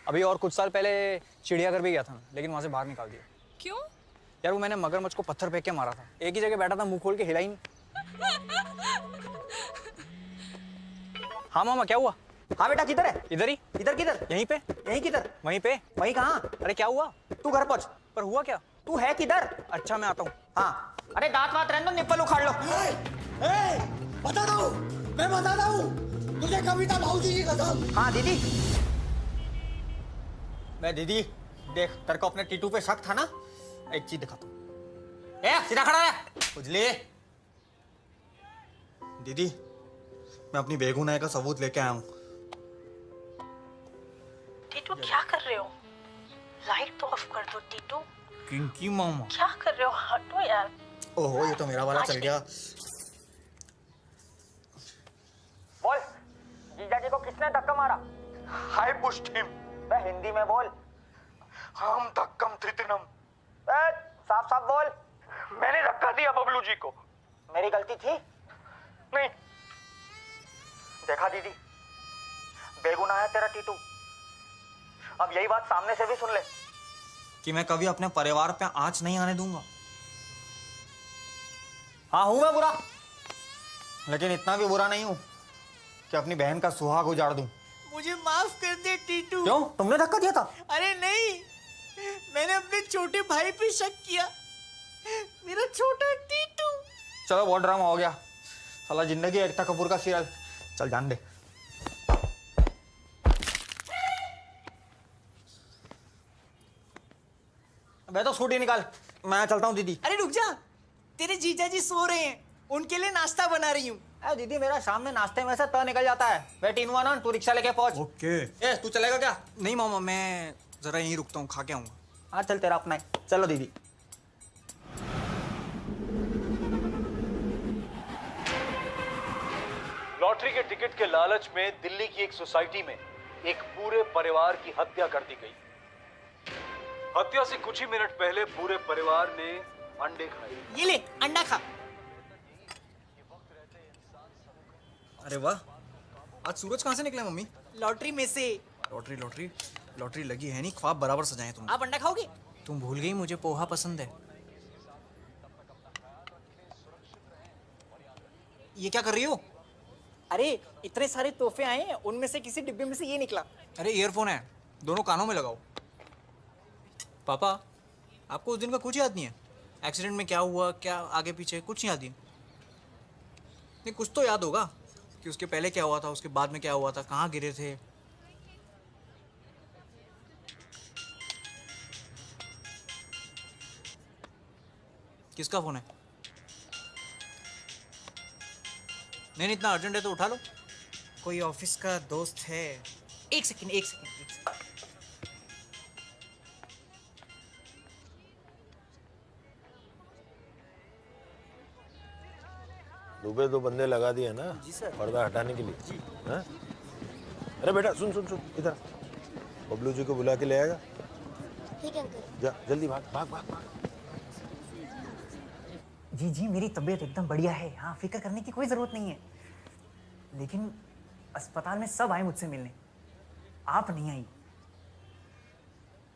Speaker 7: अभी और कुछ साल पहले चिड़ियाघर भी गया था, लेकिन वहाँ से बाहर निकाल दिया।
Speaker 6: क्यों?
Speaker 7: यार वो मैंने मगरमच्छ को पत्थर फेंक के मारा था। एक ही जगह बैठा था, मुंह खोल के हिला ही नहीं। हाँ मामा, क्या हुआ?
Speaker 1: हाँ बेटा किधर है?
Speaker 7: इधर ही।
Speaker 1: इधर किधर?
Speaker 7: यहीं पे।
Speaker 1: यहीं किधर?
Speaker 7: वहीं पे।
Speaker 1: वहीं कहाँ?
Speaker 7: अरे क्या हुआ?
Speaker 1: तू घर पहुंच।
Speaker 7: पर हुआ क्या?
Speaker 1: तू है किधर?
Speaker 7: अच्छा मैं आता हूँ।
Speaker 1: हाँ, अरे दांत वात रहने दो, निप्पल उखाड़ लो।
Speaker 2: बताता हूँ, मैं बताता हूँ तुझे कविता भाऊजी की कसम।
Speaker 1: हाँ दीदी। मैं दीदी देख, तेरे को अपने टीटू पे शक था ना, एक चीज दिखाता हूँ। सीधा खड़ा रह उजले। दीदी मैं अपनी बेगुनाही का सबूत लेके आया हूँ।
Speaker 12: टीटू क्या कर रहे हो? लाइट तो ऑफ कर दो टीटू।
Speaker 1: किंकी मामा
Speaker 12: क्या कर रहे हो? हटो यार।
Speaker 1: ओहो, ये तो मेरा वाला चल गया। बोल, जीजा जी को किसने धक्का मारा?
Speaker 8: हाय पुष्ट हिम।
Speaker 1: मैं हिंदी में बोल।
Speaker 8: हम धक्कम त्रितनम।
Speaker 1: साफ साफ बोल।
Speaker 8: मैंने धक्का दिया बबलू जी को।
Speaker 1: मेरी गलती थी?
Speaker 8: नहीं।
Speaker 1: देखा दीदी, बेगुनाह है तेरा टीटू। अब यही बात सामने से भी सुन ले कि मैं कभी अपने परिवार पे आंच नहीं आने दूंगा। हाँ हूं मैं बुरा, लेकिन इतना भी बुरा नहीं हूं कि अपनी बहन का सुहाग उजाड़ दूं।
Speaker 2: मुझे माफ कर दे टीटू।
Speaker 1: क्यों? तुमने धक्का दिया था?
Speaker 2: अरे नहीं, मैंने अपने छोटे भाई पे शक किया। मेरा छोटा टीटू।
Speaker 1: चलो बहुत ड्रामा हो गया। साला जिंदगी एकता कपूर का सीरियल। चल जान दे। मैं तो स्कूटी निकाल, मैं चलता हूँ दीदी।
Speaker 2: अरे रुक जा, तेरे जीजा जी सो रहे हैं, उनके लिए नाश्ता बना रही हूँ।
Speaker 1: अरे दीदी मेरा शाम में नाश्ते में से तो निकल जाता है। बैठ इनवा ना, तू रिक्शा लेके पहुंच।
Speaker 7: ओके।
Speaker 1: ए तू चलेगा क्या?
Speaker 7: नहीं मामा, मैं जरा यहीं रुकता हूँ, खा के आऊंगा।
Speaker 1: हाँ चल, तेरा अपना है। चलो दीदी।
Speaker 13: लॉटरी के टिकट के लालच में दिल्ली की एक सोसाइटी में एक पूरे परिवार की हत्या कर दी गई। हत्या से कुछ ही मिनट पहले पूरे परिवार ने अंडे खाए।
Speaker 2: ये ले अंडा खा।
Speaker 7: अरे वाह, आज सूरज कहाँ से निकला मम्मी?
Speaker 2: लॉटरी में से।
Speaker 7: लॉटरी लॉटरी लॉटरी लगी है नहीं, ख्वाब बराबर सजाए तुम।
Speaker 2: आप अंडा खाओगे?
Speaker 7: तुम भूल गई मुझे पोहा पसंद है।
Speaker 2: ये क्या कर रही हो? अरे इतने सारे तोहफे आए हैं, उनमें से किसी डिब्बे में से ये निकला।
Speaker 7: अरे ईयरफोन है, दोनों कानों में लगाओ। पापा, आपको उस दिन का कुछ याद नहीं है? एक्सीडेंट में क्या हुआ, क्या आगे पीछे, कुछ याद नहीं? नहीं कुछ तो याद होगा कि उसके पहले क्या हुआ था, उसके बाद में क्या हुआ था, कहाँ गिरे थे। किसका फोन है? नहीं इतना अर्जेंट है तो उठा लो।
Speaker 2: कोई ऑफिस का दोस्त है। एक सेकंड।
Speaker 8: दुबे 2 बंदे लगा दिए ना
Speaker 7: जी सर।
Speaker 8: पर्दा हटाने के लिए जी। हाँ? अरे बेटा सुन इधर बबलू जी को बुला के ले आएगा।
Speaker 11: ठीक है अंकल।
Speaker 8: जा जल्दी भाग।
Speaker 1: जी मेरी तबीयत एकदम बढ़िया है। हाँ, फिक्र करने की कोई ज़रूरत नहीं है। लेकिन अस्पताल में सब आए मुझसे मिलने, आप नहीं आई।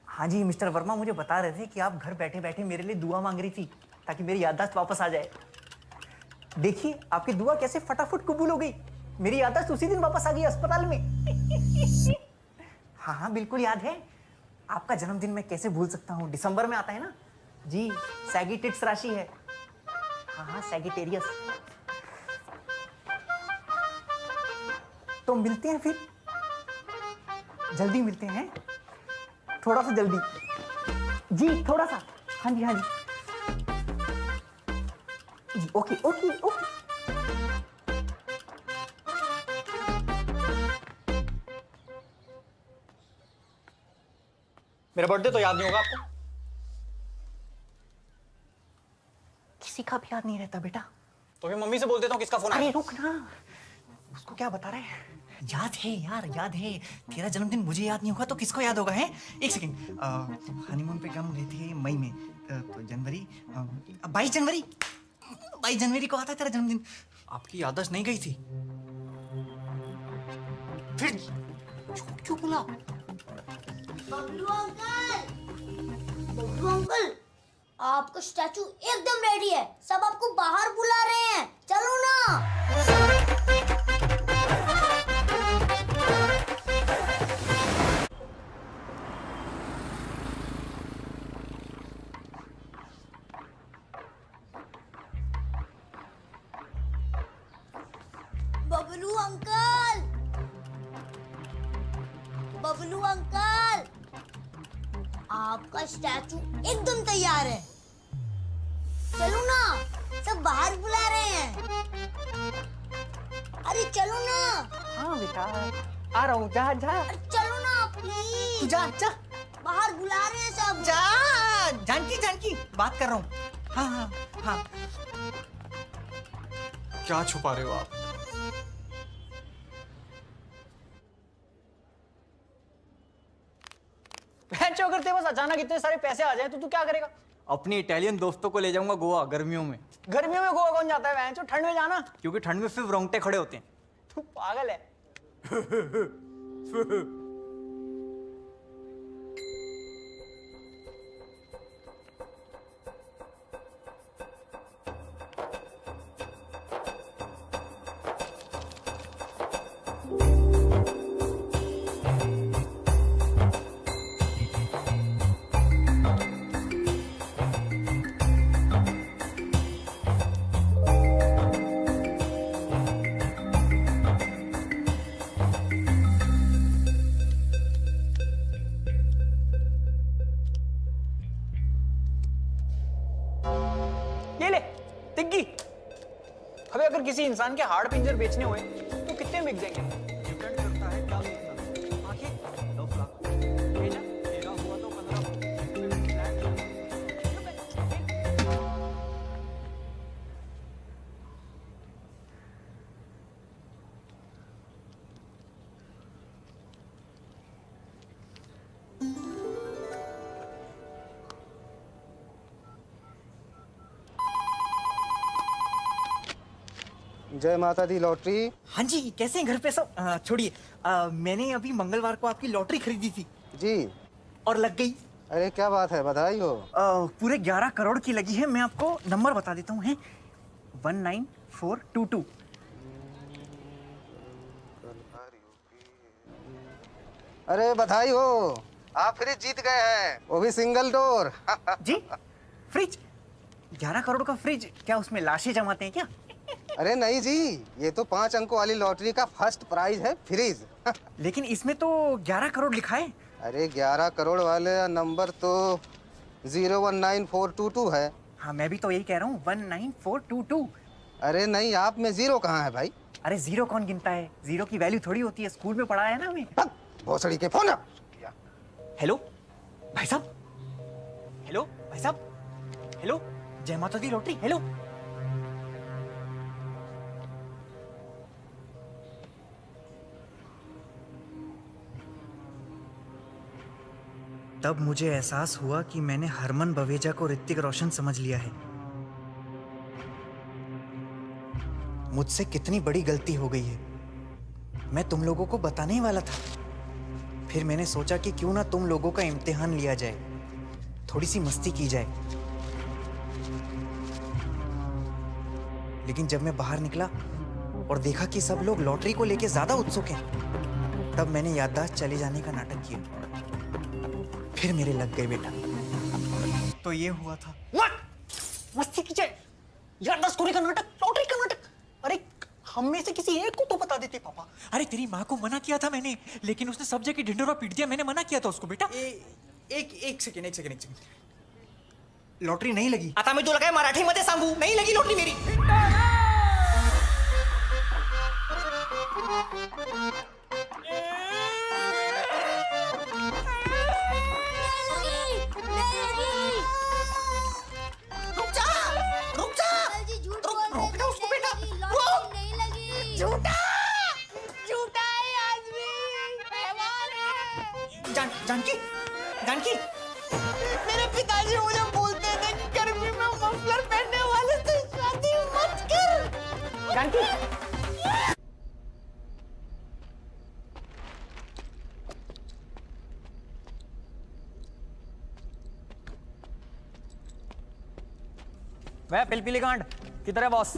Speaker 1: हाँ जी, मिस्टर वर्मा मुझे बता रहे थे कि आप घर बैठे बैठे मेरे लिए दुआ मांग रही थी ताकि मेरी याददाश्त वापस आ जाए। देखिए आपकी दुआ कैसे फटाफट कबूल हो गई। मेरी याददाश्त उसी दिन वापस आ गई अस्पताल में। हाँ बिल्कुल याद है। आपका जन्मदिन मैं कैसे भूल सकता हूँ, दिसंबर में आता है ना जी। सैगिटेट्स राशि है। हाँ सैगिटेरियस। तो मिलते हैं फिर, जल्दी मिलते हैं, थोड़ा सा जल्दी जी, थोड़ा सा। हाँ जी जी, ओके। मेरा बर्थडे तो याद नहीं होगा आपको? किसी का भी याद नहीं रहता बेटा।
Speaker 7: तो फिर मम्मी से बोल देता हूँ किसका फोन है।
Speaker 1: अरे रुक ना, उसको क्या बता रहे हैं? याद है यार, याद है। तेरा जन्मदिन मुझे याद नहीं होगा तो किसको याद होगा? है एक सेकंड। हनीमून पे हम गए थे मई में, तो जनवरी, 22 जनवरी को आता है तेरा जन्मदिन।
Speaker 7: आपकी याददाश्त नहीं गई थी?
Speaker 1: फिर झूठ क्यों बोला?
Speaker 11: बबलू अंकल, आपका स्टैचू एकदम रेडी है। सब आपको बाहर बुला रहे हैं, चलो ना। बबलू अंकल, आपका स्टैचू एकदम तैयार है, चलो ना। सब बाहर बुला रहे हैं, अरे चलो ना।
Speaker 1: हाँ बेटा आ रहा हूँ, जा।
Speaker 11: अरे चलो ना प्लीज।
Speaker 1: जा
Speaker 11: बाहर बुला रहे हैं सब।
Speaker 1: जा। जानकी बात कर रहा हूँ। हाँ।
Speaker 7: क्या छुपा रहे हो आप?
Speaker 1: अगर तेरे पास अचानक इतने सारे पैसे आ जाए तो तू क्या करेगा?
Speaker 7: अपने इटालियन दोस्तों को ले जाऊंगा गोवा गर्मियों में।
Speaker 1: गर्मियों में गोवा कौन जाता है? ठंड में जाना।
Speaker 7: क्योंकि ठंड में सिर्फ रोंगटे खड़े होते हैं।
Speaker 1: तू पागल है। अबे अगर किसी इंसान के हाड़ पिंजर बेचने हुए तो कितने बिक जाएंगे?
Speaker 7: डिपेंड करता है क्या बेचना। आखिर 10 लाख बेचा, तेरा हुआ तो 15।
Speaker 14: जय माता दी लॉटरी।
Speaker 1: हाँ जी, कैसे हैं घर पे सब? छोड़िए, मैंने अभी मंगलवार को आपकी लॉटरी खरीदी थी
Speaker 14: जी,
Speaker 1: और लग गई।
Speaker 14: अरे क्या बात है, बधाई हो।
Speaker 1: पूरे 11 करोड़ की लगी है। मैं आपको नंबर बता देता हूँ, है 19422।
Speaker 14: अरे बधाई हो, आप फ्रिज जीत गए हैं, वो भी सिंगल डोर।
Speaker 1: जी फ्रिज? 11 करोड़ का फ्रिज? क्या उसमें लाशें जमाते हैं क्या?
Speaker 14: अरे नहीं जी, ये तो 5 अंकों वाली लॉटरी का फर्स्ट प्राइज है, फ्रिज।
Speaker 1: लेकिन इसमें तो 11 करोड़ लिखा है।
Speaker 14: अरे 11 करोड़ वाले नंबर तो 019422 है।
Speaker 1: हाँ मैं भी तो यही कह रहा हूँ, 19422।
Speaker 14: अरे नहीं, आप में जीरो कहाँ है भाई?
Speaker 7: अरे जीरो कौन गिनता है? जीरो की वैल्यू थोड़ी होती है, स्कूल में पढ़ाया है ना हमें।
Speaker 14: भोसड़ी के फोन।
Speaker 7: हेलो भाई साहब, हेलो भाई साहब, हेलो जय माता दी लॉटरी, हेलो। तब मुझे एहसास हुआ कि मैंने हरमन बवेजा को ऋतिक रोशन समझ लिया है। मुझसे कितनी बड़ी गलती हो गई है। मैं तुम लोगों को बताने ही वाला था, फिर मैंने सोचा कि क्यों ना तुम लोगों का इम्तिहान लिया जाए, थोड़ी सी मस्ती की जाए। लेकिन जब मैं बाहर निकला और देखा कि सब लोग लॉटरी को लेके ज्यादा उत्सुक हैं, तब मैंने याददाश्त चले जाने का नाटक किया। फिर मेरे लग गए बेटा। तो ये हुआ था।
Speaker 1: मस्ती की जाए, याददाश्त खोने का नाटक, लॉटरी का नाटक। अरे हम में से किसी एक को तो बता देते पापा।
Speaker 7: अरे तेरी माँ को मना किया था मैंने, लेकिन उसने सब जगह ढिंढोरा पीट दिया। मैंने मना किया था उसको बेटा। एक सेकंड। लॉटरी नहीं लगी।
Speaker 2: आता मी तुला काय मराठी मध्ये सांगू, नहीं लगी लॉटरी मेरी।
Speaker 1: जानकी,
Speaker 2: मेरे पिताजी मुझे बोलते थे गर्मी में मफलर पहनने वाले से शादी मत कर।
Speaker 1: जानकी। वह पिलपिली गांड किधर है बॉस?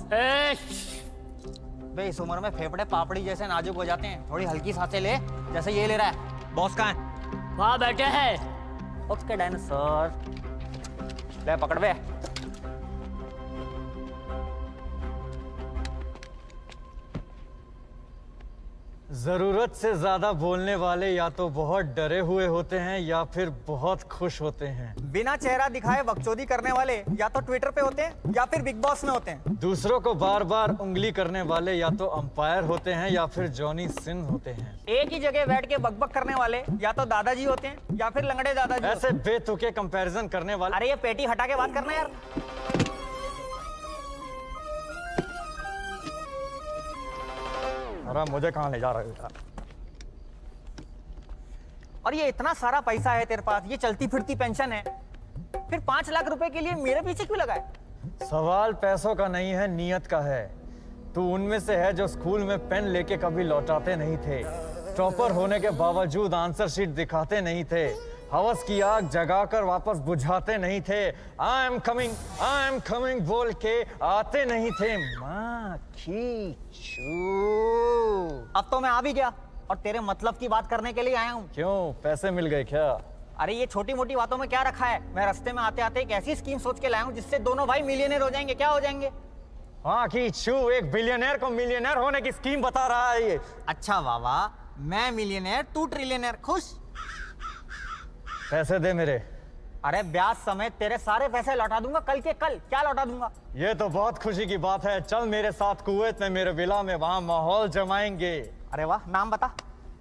Speaker 1: बे इस उम्र में फेफड़े पापड़ी जैसे नाजुक हो जाते हैं, थोड़ी हल्की सांसें ले, जैसे ये ले रहा है। बॉस कहाँ है? वहाँ बैठे हैं। ओके डायनासोर, ले पकड़ बे।
Speaker 13: जरूरत से ज्यादा बोलने वाले या तो बहुत डरे हुए होते हैं या फिर बहुत खुश होते हैं।
Speaker 1: बिना चेहरा दिखाए बकचोदी करने वाले या तो ट्विटर पे होते हैं या फिर बिग बॉस में होते हैं।
Speaker 13: दूसरों को बार बार उंगली करने वाले या तो अंपायर होते हैं या फिर जॉनी सिंह होते हैं।
Speaker 1: एक ही जगह बैठ के बकबक करने वाले या तो दादाजी होते हैं या फिर लंगड़े दादाजी।
Speaker 13: ऐसे बेतुके कंपैरिजन करने वाले।
Speaker 1: अरे ये पेटी हटा के बात करना यार।
Speaker 13: अरे मुझे कहाँ ले जा रहे हो?
Speaker 1: और ये इतना सारा पैसा है तेरे पास, ये चलती फिरती पेंशन है, फिर 5 लाख रुपए के लिए मेरे पीछे क्यों लगा है?
Speaker 13: सवाल पैसों का नहीं है, नियत का है। तू उनमें से है जो स्कूल में पेन लेके कभी लौटाते नहीं थे, टॉपर होने के बावजूद आंसर शीट दिखाते नहीं थे, हवस की आग जगाकर वापस बुझाते नहीं थे, आई एम कमिंग बोल के आते नहीं थे। माँ खींचू।
Speaker 1: अब तो मैं आ भी गया और तेरे मतलब की बात करने के लिए आया हूँ।
Speaker 13: क्यों, पैसे मिल गए क्या?
Speaker 1: अरे ये छोटी मोटी बातों में क्या रखा है? मैं रास्ते में आते आते एक ऐसी स्कीम सोच के लाया हूँ जिससे दोनों भाई मिलियनेयर हो जाएंगे। क्या हो जाएंगे?
Speaker 13: हाँ खींचू, एक बिलियनर को मिलियनर होने की स्कीम बता रहा है ये।
Speaker 1: अच्छा वाह, मैं मिलियनेयर तू ट्रिलियनर, खुश?
Speaker 13: पैसे दे मेरे।
Speaker 1: अरे ब्याज समेत तेरे सारे पैसे लौटा दूंगा कल के कल। क्या लौटा दूंगा?
Speaker 13: ये तो बहुत खुशी की बात है। चल मेरे साथ कुवैत में मेरे विला में, वहां माहौल जमाएंगे।
Speaker 1: अरे वाह, नाम बता।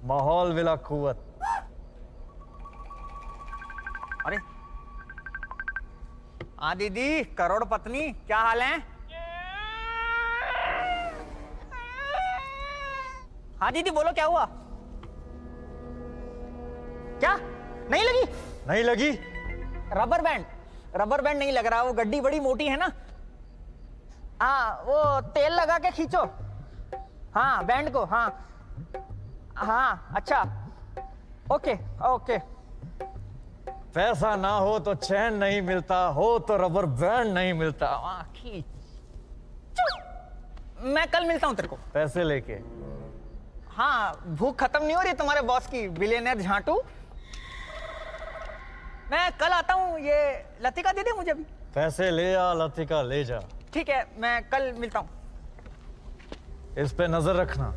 Speaker 13: माहौल विला कुवैत।
Speaker 1: अरे हाँ दीदी, करोड़ पत्नी, क्या हाल है? हाँ दीदी बोलो, क्या हुआ? क्या नहीं लगी?
Speaker 13: नहीं लगी?
Speaker 1: रबर बैंड नहीं लग रहा, वो गड्डी बड़ी मोटी है ना। हाँ वो तेल लगा के खींचो। हाँ बैंड को, हाँ अच्छा, ओके।
Speaker 13: पैसा ना हो तो चैन नहीं मिलता, हो तो रबर बैंड नहीं मिलता।
Speaker 1: मैं कल मिलता हूँ तेरे को
Speaker 13: पैसे लेके।
Speaker 1: हाँ, भूख खत्म नहीं हो रही तुम्हारे बॉस की, बिलियनर झांटू। मैं कल आता हूँ। ये लतिका दे दे मुझे भी।
Speaker 13: पैसे ले आ, लतिका ले जा।
Speaker 1: ठीक है, मैं कल मिलता हूँ।
Speaker 13: इस पे नजर रखना।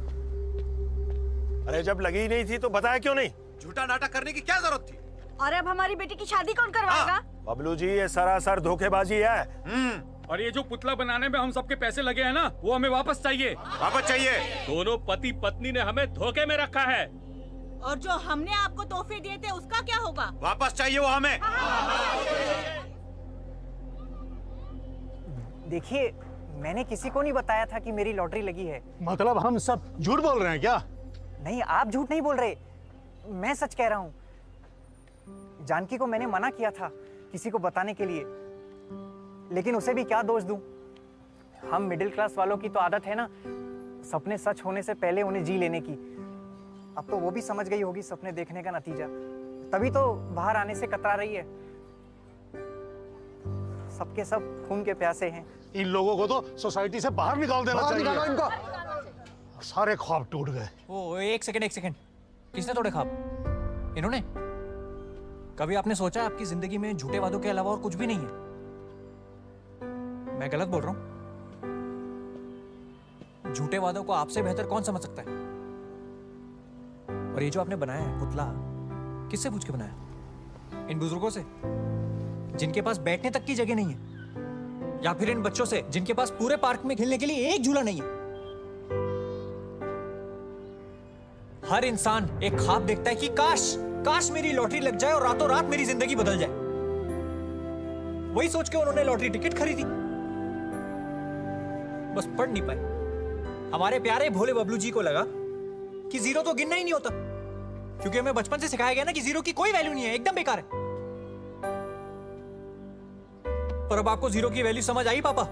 Speaker 8: अरे जब लगी ही नहीं थी तो बताया क्यों नहीं?
Speaker 15: झूठा नाटक करने की क्या जरूरत थी?
Speaker 12: और अब हमारी बेटी की शादी कौन करवाएगा?
Speaker 8: बबलू जी, ये सरासर धोखेबाजी है।
Speaker 16: और ये जो पुतला बनाने में हम सबके पैसे लगे हैं ना, वो हमें वापस चाहिए।
Speaker 15: वापस चाहिए।
Speaker 16: दोनों पति पत्नी ने हमें धोखे में रखा है।
Speaker 12: और जो हमने आपको तोहफे दिए थे उसका क्या होगा?
Speaker 15: वापस चाहिए वो हमें।
Speaker 7: देखिए, मैंने किसी को नहीं बताया था कि मेरी लॉटरी लगी है।
Speaker 17: मतलब हम सब झूठ बोल रहे हैं क्या?
Speaker 7: नहीं, आप झूठ नहीं बोल रहे, मैं सच कह रहा हूँ। जानकी को मैंने मना किया था किसी को बताने के लिए, लेकिन उसे भी क्या दोष दूं? हम मिडिल क्लास वालों की तो आदत है ना, सपने सच होने से पहले उन्हें जी लेने की। अब तो वो भी समझ गई होगी सपने देखने का नतीजा, तभी तो बाहर आने से कतरा रही है। सबके सब खून के प्यासे हैं।
Speaker 17: इन लोगों को तो सोसाइटी से बाहर निकाल देना चाहिए। इनको सारे ख्वाब टूट गए।
Speaker 7: ओ, एक सेकंड, किसने तोड़े ख्वाब? इन्होंने? कभी आपने सोचा आपकी जिंदगी में झूठे वादों के अलावा और कुछ भी नहीं है? मैं गलत बोल रहा हूं? झूठे वादों को आपसे बेहतर कौन समझ सकता है? और ये जो आपने बनाया है पुतला, किससे पूछ के बनाया? इन बुजुर्गों से जिनके पास बैठने तक की जगह नहीं है, या फिर इन बच्चों से जिनके पास पूरे पार्क में खेलने के लिए एक झूला नहीं है? हर इंसान एक ख्वाब देखता है कि काश मेरी लॉटरी लग जाए और रातों रात मेरी जिंदगी बदल जाए। वही सोच के उन्होंने लॉटरी टिकट खरीदी, बस पढ़ नहीं पाए। हमारे प्यारे भोले बबलू जी को लगा कि जीरो तो गिनना ही नहीं होता, क्योंकि हमें बचपन से सिखाया गया ना कि जीरो की कोई वैल्यू नहीं है, एकदम बेकार है। पर अब आपको जीरो की वैल्यू समझ आई पापा?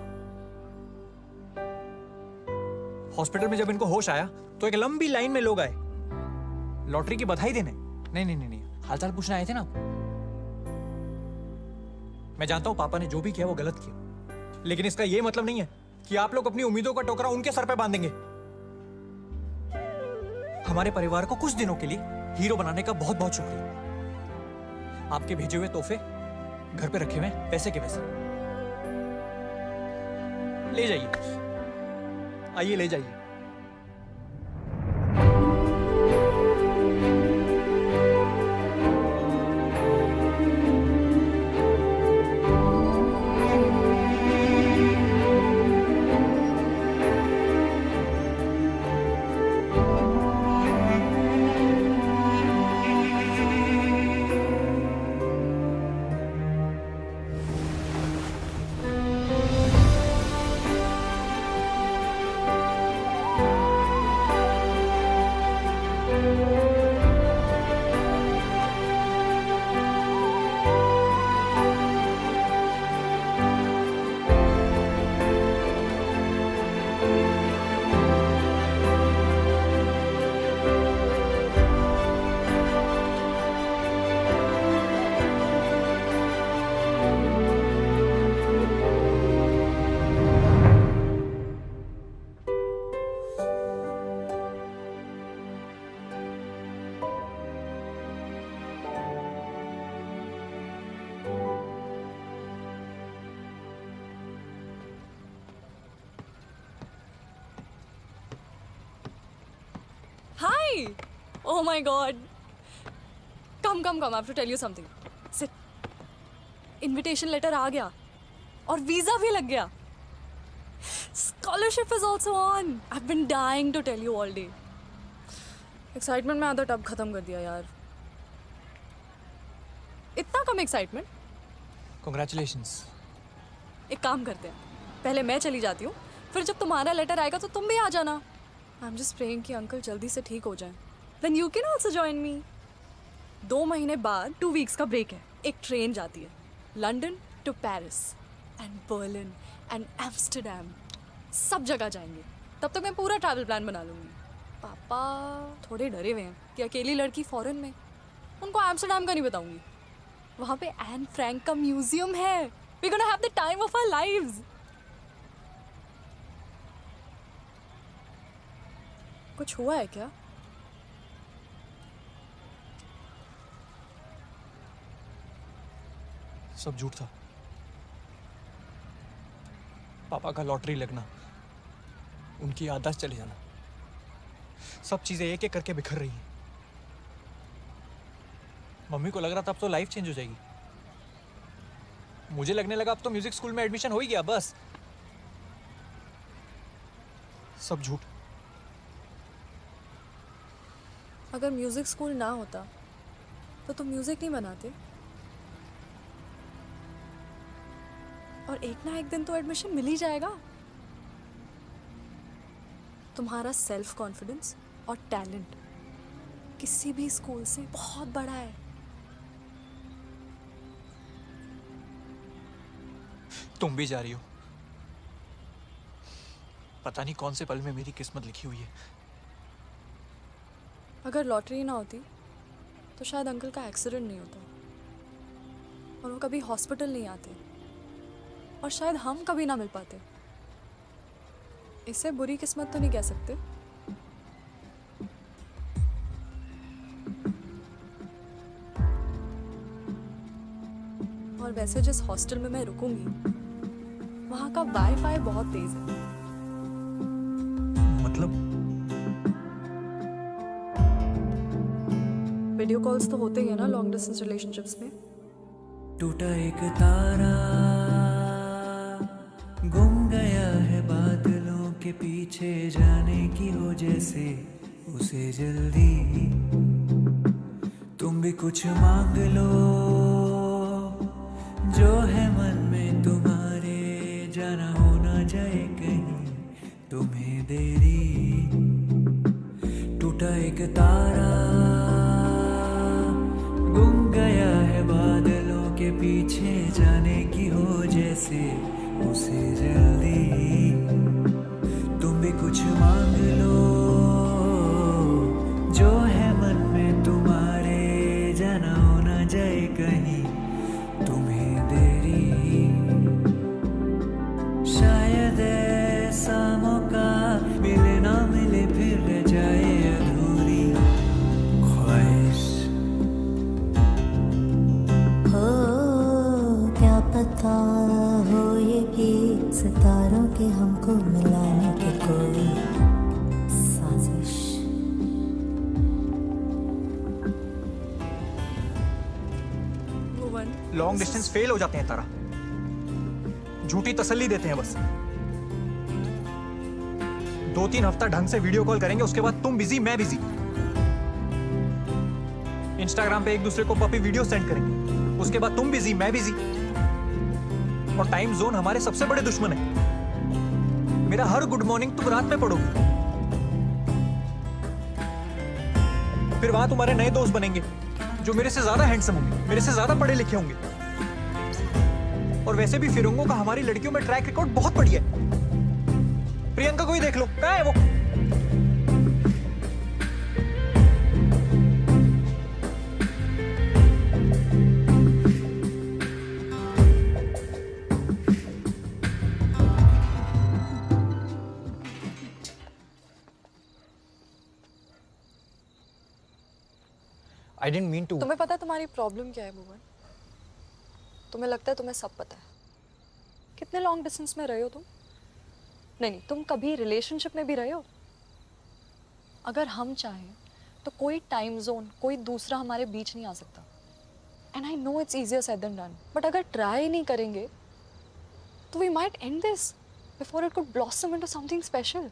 Speaker 7: हॉस्पिटल में जब इनको होश आया तो एक लंबी लाइन में लोग आए लॉटरी की बधाई देने। नहीं, हालचाल पूछने आए थे ना। मैं जानता हूं पापा ने जो भी किया वो गलत किया, लेकिन इसका यह मतलब नहीं है कि आप लोग अपनी उम्मीदों का टोकरा उनके सर पे बांधेंगे। हमारे परिवार को कुछ दिनों के लिए हीरो बनाने का बहुत बहुत शुक्रिया। आपके भेजे हुए तोहफे घर पे रखे हुए हैं, पैसे के पैसे। ले जाइए, आइए ले जाइए।
Speaker 6: Hi! Oh my God! Come. I have to tell you something. Sit. Invitation letter आ गया और वीजा भी लग गया. Scholarship is also on. I've been dying to tell you all day. Excitement में आधा टब खत्म कर दिया यार. इतना कम excitement?
Speaker 7: Congratulations.
Speaker 6: एक काम करते हैं. पहले मैं चली जाती हूँ. फिर जब तुम्हारा लेटर आएगा तो तुम भी आ जाना. I'm just praying कि अंकल जल्दी से ठीक हो जाएं. Then you can also join me. 2 महीने बाद 2 weeks का ब्रेक है. एक ट्रेन जाती है. London to Paris and Berlin and Amsterdam. सब जगह जाएंगे. तब तक मैं पूरा ट्रैवल प्लान बना लूँगी. पापा थोड़े डरे हुए हैं कि अकेली लड़की फॉरेन में. उनको एम्स्टरडैम का नहीं बताऊँगी. वहाँ पे एन फ्रैंक का म्यूजियम है. We're gonna have the time of our lives. कुछ हुआ है क्या?
Speaker 7: सब झूठ था. पापा का लॉटरी लगना, उनकी याददाश्त चले जाना, सब चीजें एक एक करके बिखर रही हैं. मम्मी को लग रहा था अब तो लाइफ चेंज हो जाएगी, मुझे लगने लगा अब तो म्यूजिक स्कूल में एडमिशन हो ही गया बस। सब झूठ।
Speaker 6: अगर म्यूजिक स्कूल ना होता तो तुम म्यूजिक नहीं बनाते, और एक ना एक दिन तो एडमिशन मिल ही जाएगा। तुम्हारा सेल्फ कॉन्फिडेंस और टैलेंट किसी भी स्कूल से बहुत बड़ा है।
Speaker 7: तुम भी जा रही हो। पता नहीं कौन से पल में मेरी किस्मत लिखी हुई है।
Speaker 6: अगर लॉटरी ना होती तो शायद अंकल का एक्सीडेंट नहीं होता, और वो कभी हॉस्पिटल नहीं आते, और शायद हम कभी ना मिल पाते। इसे बुरी किस्मत तो नहीं कह सकते। और वैसे जिस हॉस्टल में मैं रुकूंगी वहां का वाईफाई बहुत तेज है।
Speaker 7: मतलब?
Speaker 6: वीडियो कॉल्स तो होते ही है ना लॉन्ग डिस्टेंस रिलेशनशिप्स में।
Speaker 4: टूटा एक तारा गुम गया है बादलों के पीछे, जाने की हो जैसे उसे जल्दी। तुम भी कुछ मांग लो जो है मन में तुम्हारे, जाना हो ना जाए कहीं तुम्हें देरी। टूटा एक तारा गुम गया है बादलों के पीछे, जाने की हो जैसे उसे जल्दी। तुम भी कुछ मांग लो जो है मन में तुम्हारे, जाना हो ना जाए कहीं तुम्हें देरी। शायद ऐसा मौका मिले ना मिले, फिर रह जाए अधूरी ख्वाहिश।
Speaker 18: हो क्या पता हो ये कि सितारों के हमको मिलाने की कोई साजिश।
Speaker 7: लॉन्ग डिस्टेंस फेल हो जाते हैं तारा, झूठी तसल्ली देते हैं बस। 2-3 हफ्ता ढंग से वीडियो कॉल करेंगे, उसके बाद तुम बिजी मैं बिजी। इंस्टाग्राम पे एक दूसरे को पपी वीडियो सेंड करेंगे, उसके बाद तुम बिजी मैं बिजी। और टाइम जोन हमारे सबसे बड़े दुश्मन है। मेरा हर गुड मॉर्निंग तुम रात में पढ़ोगे, फिर वहां तुम्हारे नए दोस्त बनेंगे जो मेरे से ज्यादा हैंडसम होंगे, मेरे से ज्यादा पढ़े लिखे होंगे। और वैसे भी फिरंगों का हमारी लड़कियों में ट्रैक रिकॉर्ड बहुत बढ़िया है। प्रियंका को ही देख लो, कहाँ है वो? I didn't mean to.
Speaker 6: तुम्हें पता है तुम्हारी प्रॉब्लम क्या है भुवन? तुम्हें लगता है तुम्हें सब पता है। कितने लॉन्ग डिस्टेंस में रहे हो तुम? नहीं, तुम कभी रिलेशनशिप में भी रहे हो? अगर हम चाहें तो कोई टाइम जोन, कोई दूसरा हमारे बीच नहीं आ सकता। And I know it's easier said than done, but अगर ट्राई नहीं करेंगे तो we might end this before it could blossom into something special.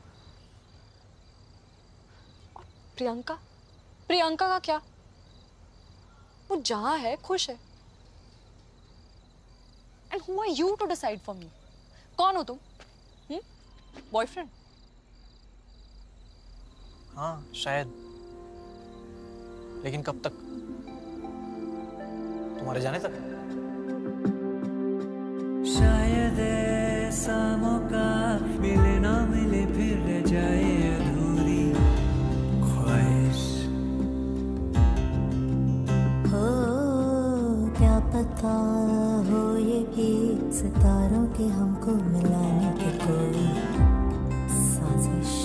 Speaker 6: और प्रियंका, प्रियंका का क्या? वो जहाँ है खुश है। And who are you to decide for me? कौन हो तुम? बॉयफ्रेंड?
Speaker 7: हाँ शायद, लेकिन कब तक? तुम्हारे जाने तक।
Speaker 4: शायद ऐसा मौका मिले ना मिले, फिर रह जाए अधूरी ख्वाहिश।
Speaker 18: हो क्या पता हो ये कि सितारों के हमको मिलाने की कोई साजिश।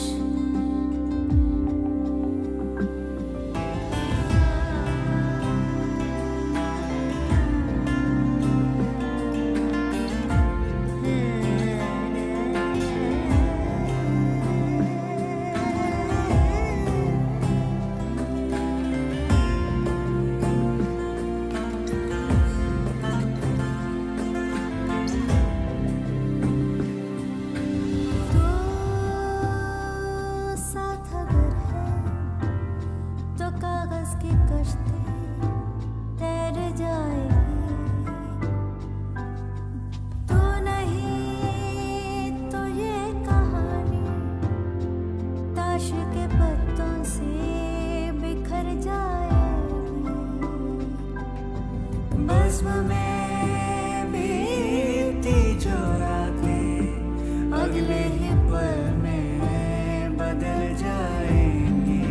Speaker 4: बज़्म में बीती जो रातें अगले ही पल में बदल जाएंगी।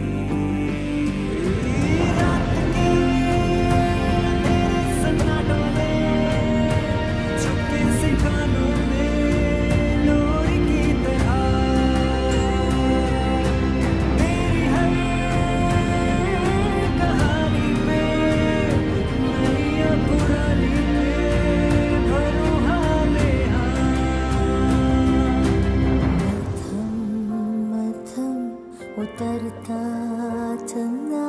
Speaker 4: रात के सन्नाटों में छुपे से गानों में लोर की तरह तेरी हर कहानी पे नई या पुरानी पे भरूं हाले मध्यम उतरता चंदा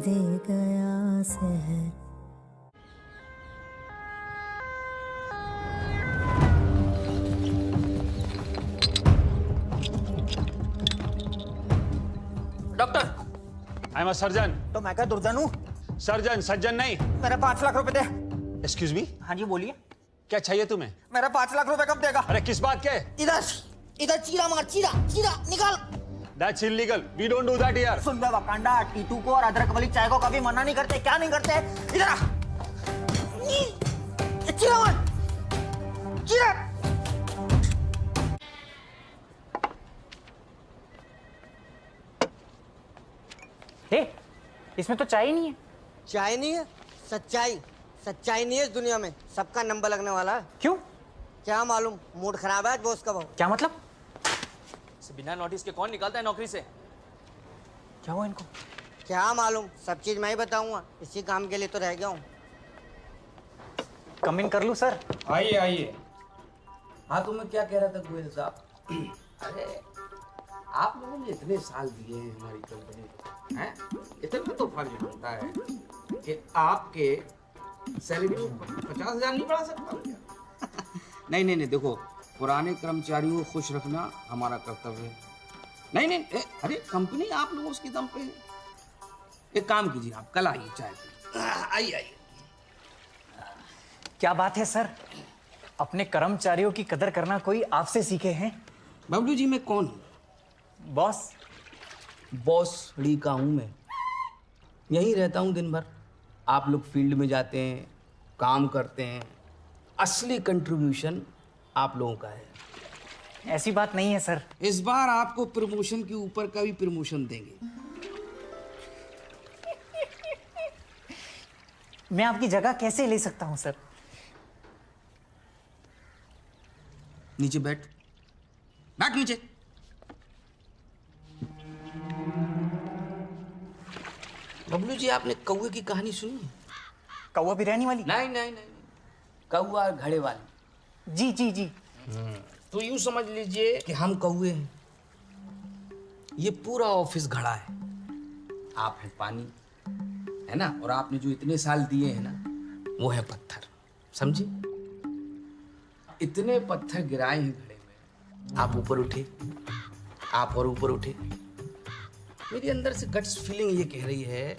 Speaker 4: दे गया सहर।
Speaker 16: Doctor I am a surgeon.
Speaker 1: तो मैं क्या दुर्जन हूँ?
Speaker 16: सर्जन सज्जन नहीं।
Speaker 1: मेरे 5 लाख रुपए दे।
Speaker 16: एक्सक्यूज मी,
Speaker 1: हाँ जी बोलिए।
Speaker 16: क्या चाहिए तुम्हें?
Speaker 1: मेरा 5 लाख रुपए कब देगा?
Speaker 16: अरे किस बात के?
Speaker 1: इधर चीरा मार, चीरा चीरा निकाल।
Speaker 16: That's illegal. We don't do that here.
Speaker 1: सुन बे वकांडा, टीटू को और अदरक वाली चाय को कभी मना नहीं करते। क्या नहीं करते? इधर आ। चीरा मार, चीरा।
Speaker 7: इसमें तो चाय ही नहीं है।
Speaker 3: चाय नहीं है, सच्चाई। सच्चाई नहीं है इस दुनिया में, सबका नंबर लगने वाला है।
Speaker 7: क्यों?
Speaker 3: क्या मालूम, मूड खराब है आज बॉस का बहुत।
Speaker 7: क्या मतलब?
Speaker 9: बिना नोटिस के कौन निकालता है नौकरी से?
Speaker 7: क्या हुआ इनको?
Speaker 3: क्या मालूम, सब चीज मैं ही बताऊंगा। इसी काम के लिए तो रह गया हूँ।
Speaker 7: कम इन कर लूं सर?
Speaker 10: आइए आइए। हाँ तो मैं क्या कह रहा था गोयल साहब, अरे आप लोगों ने इतने साल दिए हैं हमारी कंपनी को, हैं? इतना तो फर्ज बनता है कि आपके सैलरी में 50,000 नहीं बढ़ा सकता क्या? नहीं नहीं नहीं, देखो पुराने कर्मचारियों को खुश रखना हमारा कर्तव्य है। नहीं नहीं अरे कंपनी आप लोगों की दम पे। एक काम कीजिए, आप कल आइए चाय पे। आइए आइए।
Speaker 7: क्या बात है सर, अपने कर्मचारियों की कदर करना कोई आपसे सीखे हैं?
Speaker 10: बबलू जी मैं कौन हूँ?
Speaker 7: बॉस।
Speaker 10: बॉस ड़ी का हूँ मैं, यहीं रहता हूँ दिन भर। आप लोग फील्ड में जाते हैं, काम करते हैं, असली कंट्रीब्यूशन आप लोगों का है।
Speaker 7: ऐसी बात नहीं है सर।
Speaker 10: इस बार आपको प्रमोशन के ऊपर का भी प्रमोशन देंगे।
Speaker 7: मैं आपकी जगह कैसे ले सकता हूं सर?
Speaker 10: नीचे बैठ, बैठ नीचे। बबलू जी आपने कौवे की कहानी सुनी है?
Speaker 7: कौवा बिरयानी वाली?
Speaker 10: नहीं नहीं नहीं, कौवा घड़े वाली।
Speaker 7: जी जी जी।
Speaker 10: तो यूं समझ लीजिए कि हम कौवे हैं, ये पूरा ऑफिस घड़ा है, आप हैं पानी, है ना? और आपने जो इतने साल दिए हैं ना, वो है पत्थर, समझे? इतने पत्थर गिराए हैं घड़े में, आप ऊपर उठे, आप और ऊपर उठे। मेरी अंदर से गट्स फीलिंग ये कह रही है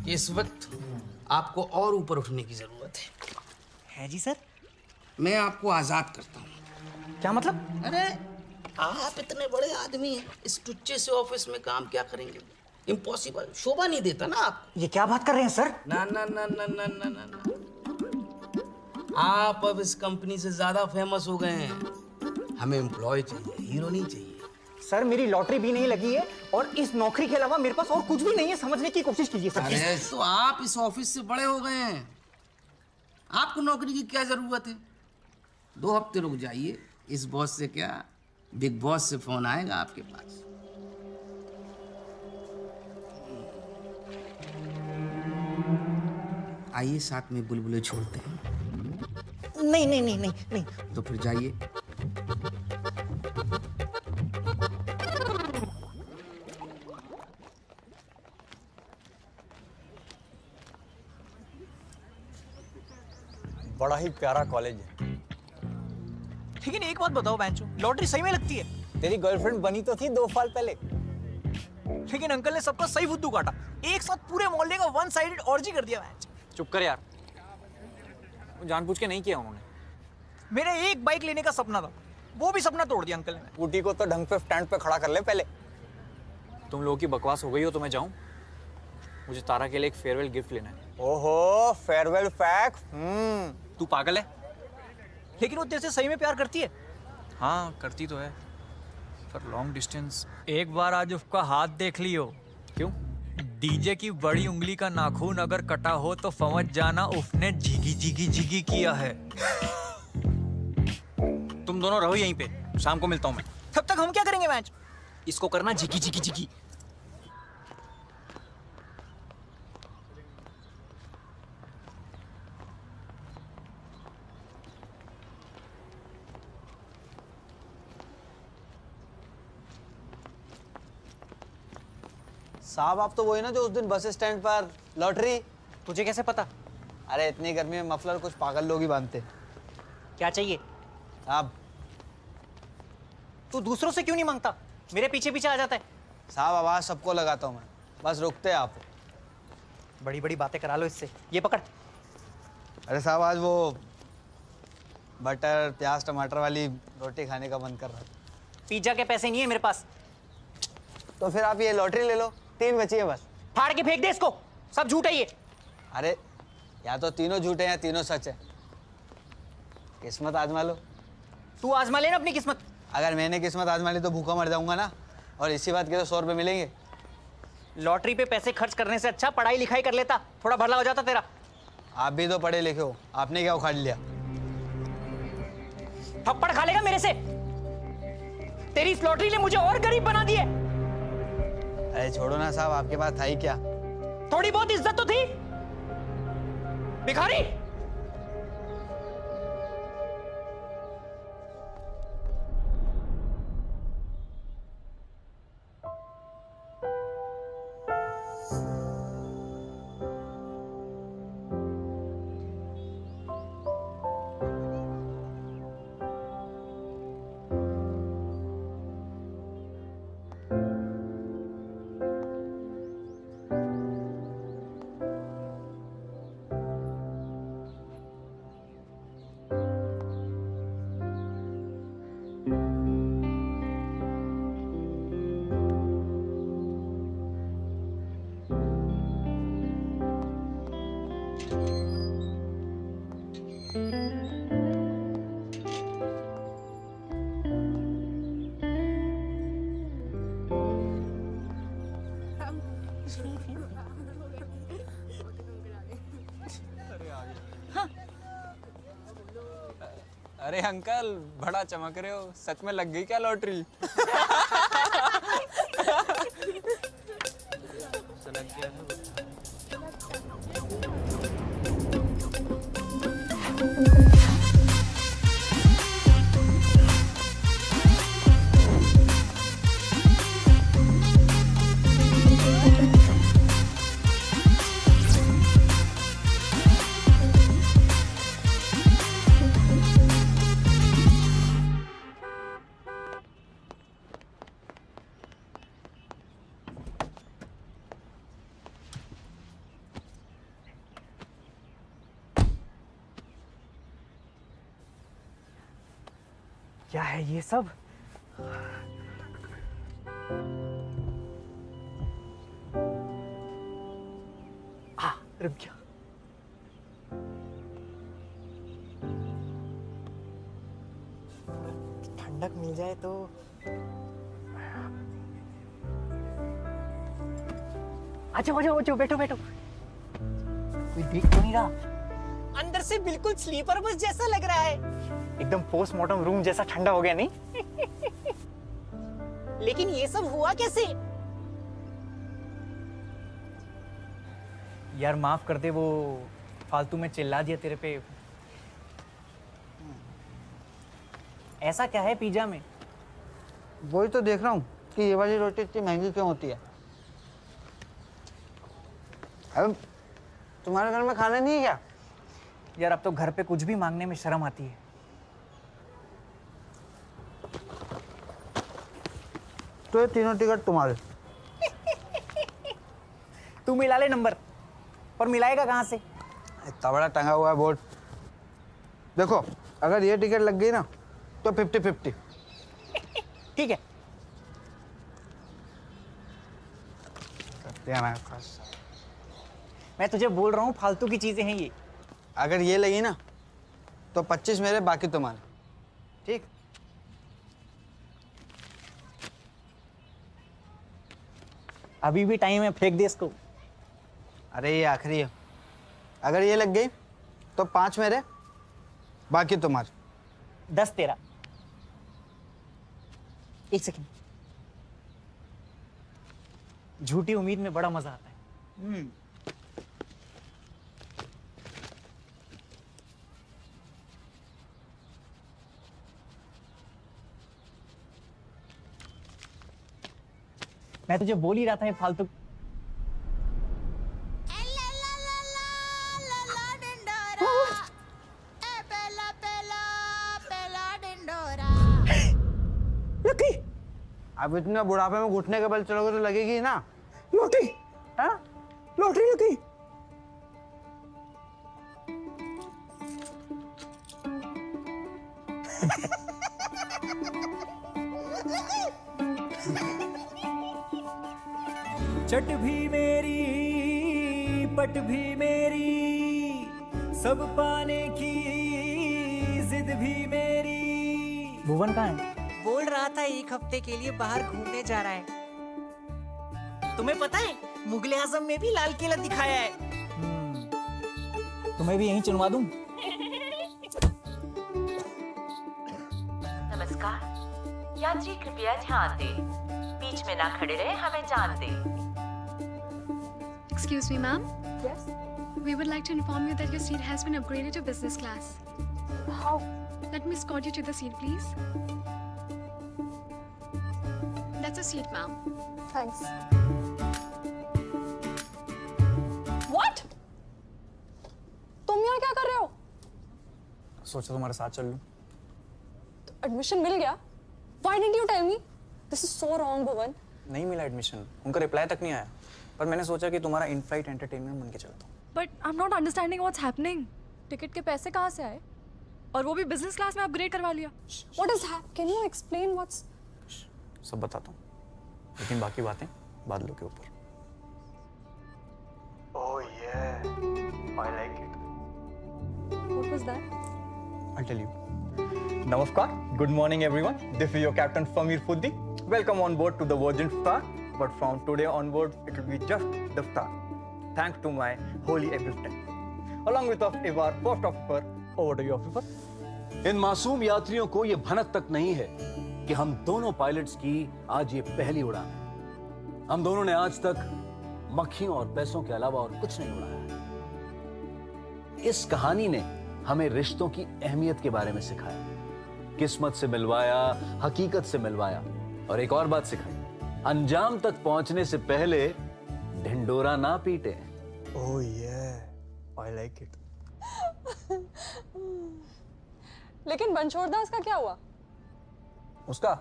Speaker 10: कि इस वक्त आपको और ऊपर उठने की जरूरत
Speaker 7: है जी सर।
Speaker 10: मैं आपको आजाद करता हूँ।
Speaker 7: क्या मतलब?
Speaker 10: अरे आप इतने बड़े आदमी हैं, इस टुच्चे से ऑफिस में काम क्या करेंगे? इम्पॉसिबल, शोभा नहीं देता ना आप।
Speaker 7: ये क्या बात कर रहे हैं सर?
Speaker 10: ना ना ना ना ना ना ना ना, आप अब इस कंपनी से ज्यादा फेमस हो गए हैं। हमें एम्प्लॉय चाहिए, हीरो नहीं चाहिए।
Speaker 7: सर मेरी लॉटरी भी नहीं लगी है और इस नौकरी के अलावा मेरे पास और कुछ भी नहीं है, समझने की कोशिश कीजिए सर।
Speaker 10: अरे तो आप इस ऑफिस से बड़े हो गए हैं, आपको नौकरी की क्या जरूरत है? 2 हफ्ते रुक जाइए, इस बॉस से क्या, बिग बॉस से फोन आएगा आपके पास। आइए साथ में बुलबुले छोड़ते हैं।
Speaker 7: नहीं नहीं नहीं नहीं नहीं।
Speaker 10: तो फिर जाइए।
Speaker 13: बड़ा ही प्यारा कॉलेज है।
Speaker 2: लेकिन एक बात बताओ बेंचो, लॉटरी सही में लगती है?
Speaker 13: तेरी गर्लफ्रेंड बनी तो थी 2 साल पहले।
Speaker 2: लेकिन अंकल ने सबका सही फुद्दू काटा, एक साथ पूरे मोहल्ले का वन साइडेड ऑर्जी कर दिया बेंच।
Speaker 7: चुप कर यार, जानबूझ के नहीं किया उन्होंने।
Speaker 2: मेरा एक बाइक लेने का सपना था, वो भी सपना तोड़ दिया अंकल ने।
Speaker 13: स्कूटी को तो ढंग पे स्टैंड पे खड़ा कर ले पहले।
Speaker 7: तुम लोगों की बकवास हो गई हो तो मैं जाऊं? मुझे तारा के लिए एक फेयरवेल गिफ्ट लेना है ओहो, फेयरवेल पैक।
Speaker 9: तू पागल है?
Speaker 7: लेकिन वो तेरे से सही में प्यार करती है।
Speaker 13: हाँ करती तो है, पर लॉन्ग डिस्टेंस। एक बार आज उसका हाथ देख लियो।
Speaker 7: क्यों?
Speaker 13: डीजे की बड़ी उंगली का नाखून अगर कटा हो तो समझ जाना उसने जिगी जिगी जिगी किया है।
Speaker 7: तुम दोनों रहो यहीं पे, शाम को मिलता हूँ मैं।
Speaker 2: तब तक हम क्या करेंगे मैच?
Speaker 7: इसको करना जिगी जिगी जिगी।
Speaker 14: साहब आप तो वही ना जो उस दिन बस स्टैंड पर लॉटरी।
Speaker 1: तुझे कैसे पता?
Speaker 14: अरे इतनी गर्मी में मफलर कुछ पागल लोग ही बांधते।
Speaker 1: क्या चाहिए?
Speaker 14: साहब
Speaker 1: तू दूसरों से क्यों नहीं मांगता? मेरे पीछे पीछे आ जाता है।
Speaker 14: साहब आवाज सबको लगाता हूँ मैं, बस रुकते आप।
Speaker 1: बड़ी बड़ी बातें करा लो इससे। ये पकड़।
Speaker 14: अरे साहब आज वो बटर प्याज टमाटर वाली रोटी खाने का मन कर रहा था।
Speaker 1: पिज्जा के पैसे नहीं है मेरे पास।
Speaker 14: तो फिर आप ये लॉटरी ले लो, 3 बची है बस।
Speaker 1: फाड़ के फेंक दे इसको, सब झूठ है ये।
Speaker 14: अरे या तो तीनों झूठे हैं या तीनों सच है। किस्मत आजमा लो।
Speaker 1: तू आजमा लेना अपनी किस्मत।
Speaker 14: अगर मैंने किस्मत आजमा ली तो भूखा मर जाऊंगा ना। और इसी बात के तो 100 रुपये मिलेंगे।
Speaker 1: लॉटरी पे पैसे खर्च करने से अच्छा पढ़ाई लिखाई कर लेता, थोड़ा भला हो जाता तेरा।
Speaker 14: आप भी तो पढ़े लिखे हो, आपने क्या उखाड़ लिया?
Speaker 1: थप्पड़ खा लेगा मेरे से। तेरी इस लॉटरी ने मुझे और गरीब बना दिया।
Speaker 14: अरे छोड़ो ना साहब, आपके पास था ही क्या?
Speaker 1: थोड़ी बहुत इज्जत तो थी। भिखारी।
Speaker 9: अरे अंकल बड़ा चमक रहे हो, सच में लग गई क्या लॉटरी?
Speaker 7: क्या है ये सब? रुक गया।
Speaker 2: ठंडक मिल जाए तो।
Speaker 1: अच्छा अच्छा, बैठो बैठो। कोई देख तो नहीं रहा?
Speaker 2: अंदर से बिल्कुल स्लीपर बस जैसा लग रहा है।
Speaker 7: एकदम पोस्टमार्टम रूम जैसा ठंडा हो गया नहीं?
Speaker 2: लेकिन ये सब हुआ कैसे?
Speaker 7: यार माफ कर दे, वो फालतू में चिल्ला दिया तेरे पे। ऐसा क्या है पिज्जा में?
Speaker 14: वही तो देख रहा हूँ कि ये वाली रोटी इतनी महंगी क्यों होती है। अब तुम्हारे घर में खाना नहीं है क्या?
Speaker 7: यार अब तो घर पे कुछ भी मांगने में शर्म आती है।
Speaker 14: तो ये तीनों टिकट तुम्हारे।
Speaker 7: तू मिला ले नंबर। और मिलाएगा कहाँ से?
Speaker 14: इतना बड़ा टंगा हुआ है बोर्ड। देखो अगर ये टिकट लग गई ना तो 50-50।
Speaker 7: ठीक है। मैं तुझे बोल रहा हूँ फालतू की चीजें हैं ये।
Speaker 14: अगर ये लगी ना तो 25 मेरे, बाकी तुम्हारे। ठीक?
Speaker 7: अभी भी टाइम है, फेंक दे इसको।
Speaker 14: अरे ये आखिरी है। अगर ये लग गई तो 5 मेरे, बाकी तुम्हारे।
Speaker 7: 10 तेरा। एक सेकंड। झूठी उम्मीद में बड़ा मजा आता है। मैं तुझे बोल ही रहा था ये फालतू।
Speaker 14: लकी, अब इतना बुढ़ापे में घुटने के बल चलोगे तो लगेगी ना।
Speaker 7: लॉटरी।
Speaker 14: हाँ?
Speaker 7: Lottery lucky.
Speaker 4: चट भी मेरी पट भी मेरी, सब पाने की जिद भी मेरी।
Speaker 7: भुवन कहाँ है?
Speaker 2: बोल रहा था 1 हफ्ते के लिए बाहर घूमने जा रहा है। तुम्हें पता है मुगले आजम में भी लाल किला दिखाया है।
Speaker 7: तुम्हें भी यहीं चुनवा दूं?
Speaker 12: नमस्कार यात्री, कृपया ध्यान दें, बीच में ना खड़े रहे, हमें जान दें।
Speaker 19: Excuse me, ma'am? Yes? We would like to inform you that your seat has been upgraded to business class. How? Let me escort you to the seat, please. That's a seat, ma'am. Thanks.
Speaker 6: What? तुम यहाँ क्या कर रहे हो?
Speaker 7: सोचा तुम्हारे साथ चल लूं।
Speaker 6: एडमिशन मिल गया? Why didn't you tell me? This is so wrong, भुवन।
Speaker 7: नहीं मिला एडमिशन, उनका रिप्लाई तक नहीं आया। पर मैंने सोचा कि तुम्हारा इन फ्लाइट एंटरटेनमेंट बन के चलता हूँ।
Speaker 6: But I'm not understanding what's happening. Ticket के पैसे कहाँ से आए? और वो भी बिजनेस क्लास में अपग्रेड करवा लिया। What is that? Can you explain what's?
Speaker 7: सब बताता हूँ, लेकिन बाकी बातें बादलों के ऊपर।
Speaker 4: Oh yeah, I like it.
Speaker 6: What was that?
Speaker 13: I'll tell you. Namaskar. Good morning, everyone. This is your captain Samir Fuddi. Welcome on board to the Virgin Star. But from today onwards, it will be just the Star. Thanks to my holy assistant, along with our first officer. Over to you, officer.
Speaker 15: इन मासूम यात्रियों को ये भनक तक नहीं है कि हम दोनों पायलट्स की आज ये पहली उड़ान है। हम दोनों ने आज तक मक्खियों और पैसों के अलावा और कुछ नहीं उड़ाया है। इस कहानी ने हमें रिश्तों की अहमियत के बारे में सिखाया, किस्मत से मिलवाया, हकीकत से मिलवाया, और एक और बात सिखाई, अंजाम तक पहुंचने से पहले ढिंडोरा ना पीटे।
Speaker 13: Oh yeah, I like it.
Speaker 6: लेकिन बनछोड़ दास का क्या हुआ?
Speaker 13: उसका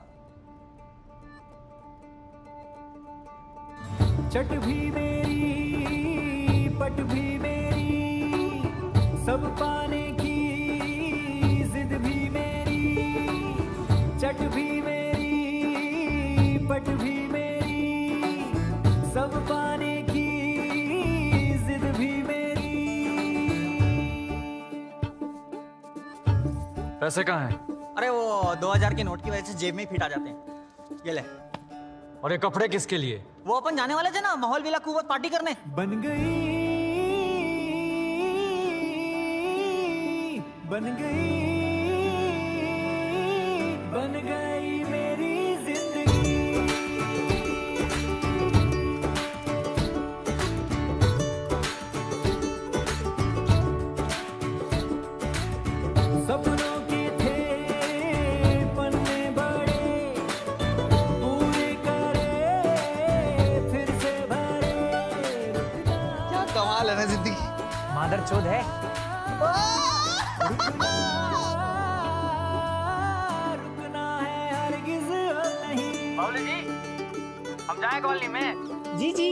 Speaker 4: चट भी मेरी पट भी मेरी, सब पाने की जिद भी मेरी। चट भी मेरी पट भी मेरी, सब पाने की जिद भी मेरी।
Speaker 13: पैसे कहाँ हैं?
Speaker 1: अरे वो 2000 के नोट की वजह से जेब में ही फिट आ जाते हैं। ये ले।
Speaker 13: और ये कपड़े किसके लिए?
Speaker 1: वो अपन जाने वाले थे ना माहौल विला कुवत पार्टी करने।
Speaker 4: बन गई मेरी जिंदगी। सपनों के थे पन्ने बड़े, पूरे करे फिर से भरे।
Speaker 14: क्या कमाल है ना जिंदगी।
Speaker 7: मादर चोद है।
Speaker 4: रुकना है हरगिज़ नहीं।
Speaker 7: बाबूली जी, हम जाएं कॉलोनी में।
Speaker 2: जी जी,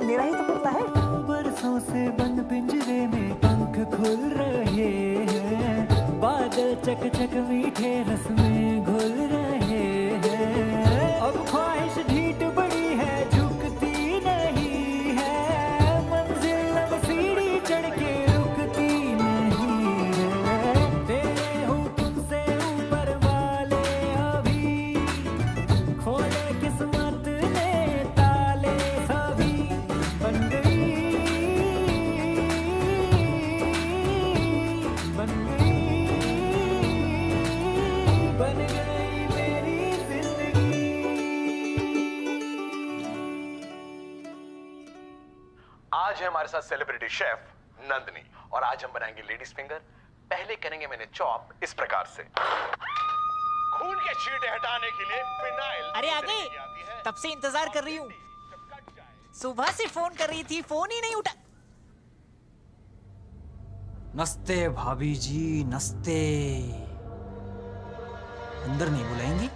Speaker 2: मेरा ही तो कुत्ता है।
Speaker 4: बरसों से बंद पिंजरे में पंख खुल रहे हैं, बादल चक चक मीठे रस में घुल रहे हैं। अब ख्वाहिश ढीठ बड़ी है, झुकती नहीं है, मंजिल अब सी
Speaker 8: हमारे साथ सेलिब्रिटी शेफ नंदनी, और आज हम बनाएंगे लेडीज फिंगर। पहले करेंगे मैंने चॉप इस प्रकार से। खून के छींटे हटाने के लिए फिनाइल।
Speaker 2: अरे आ गई, तब से इंतजार कर रही हूँ। सुबह से फोन कर रही थी, फोन ही नहीं उठा।
Speaker 7: नस्ते भाभी जी, नस्ते। अंदर नहीं बुलाएंगी?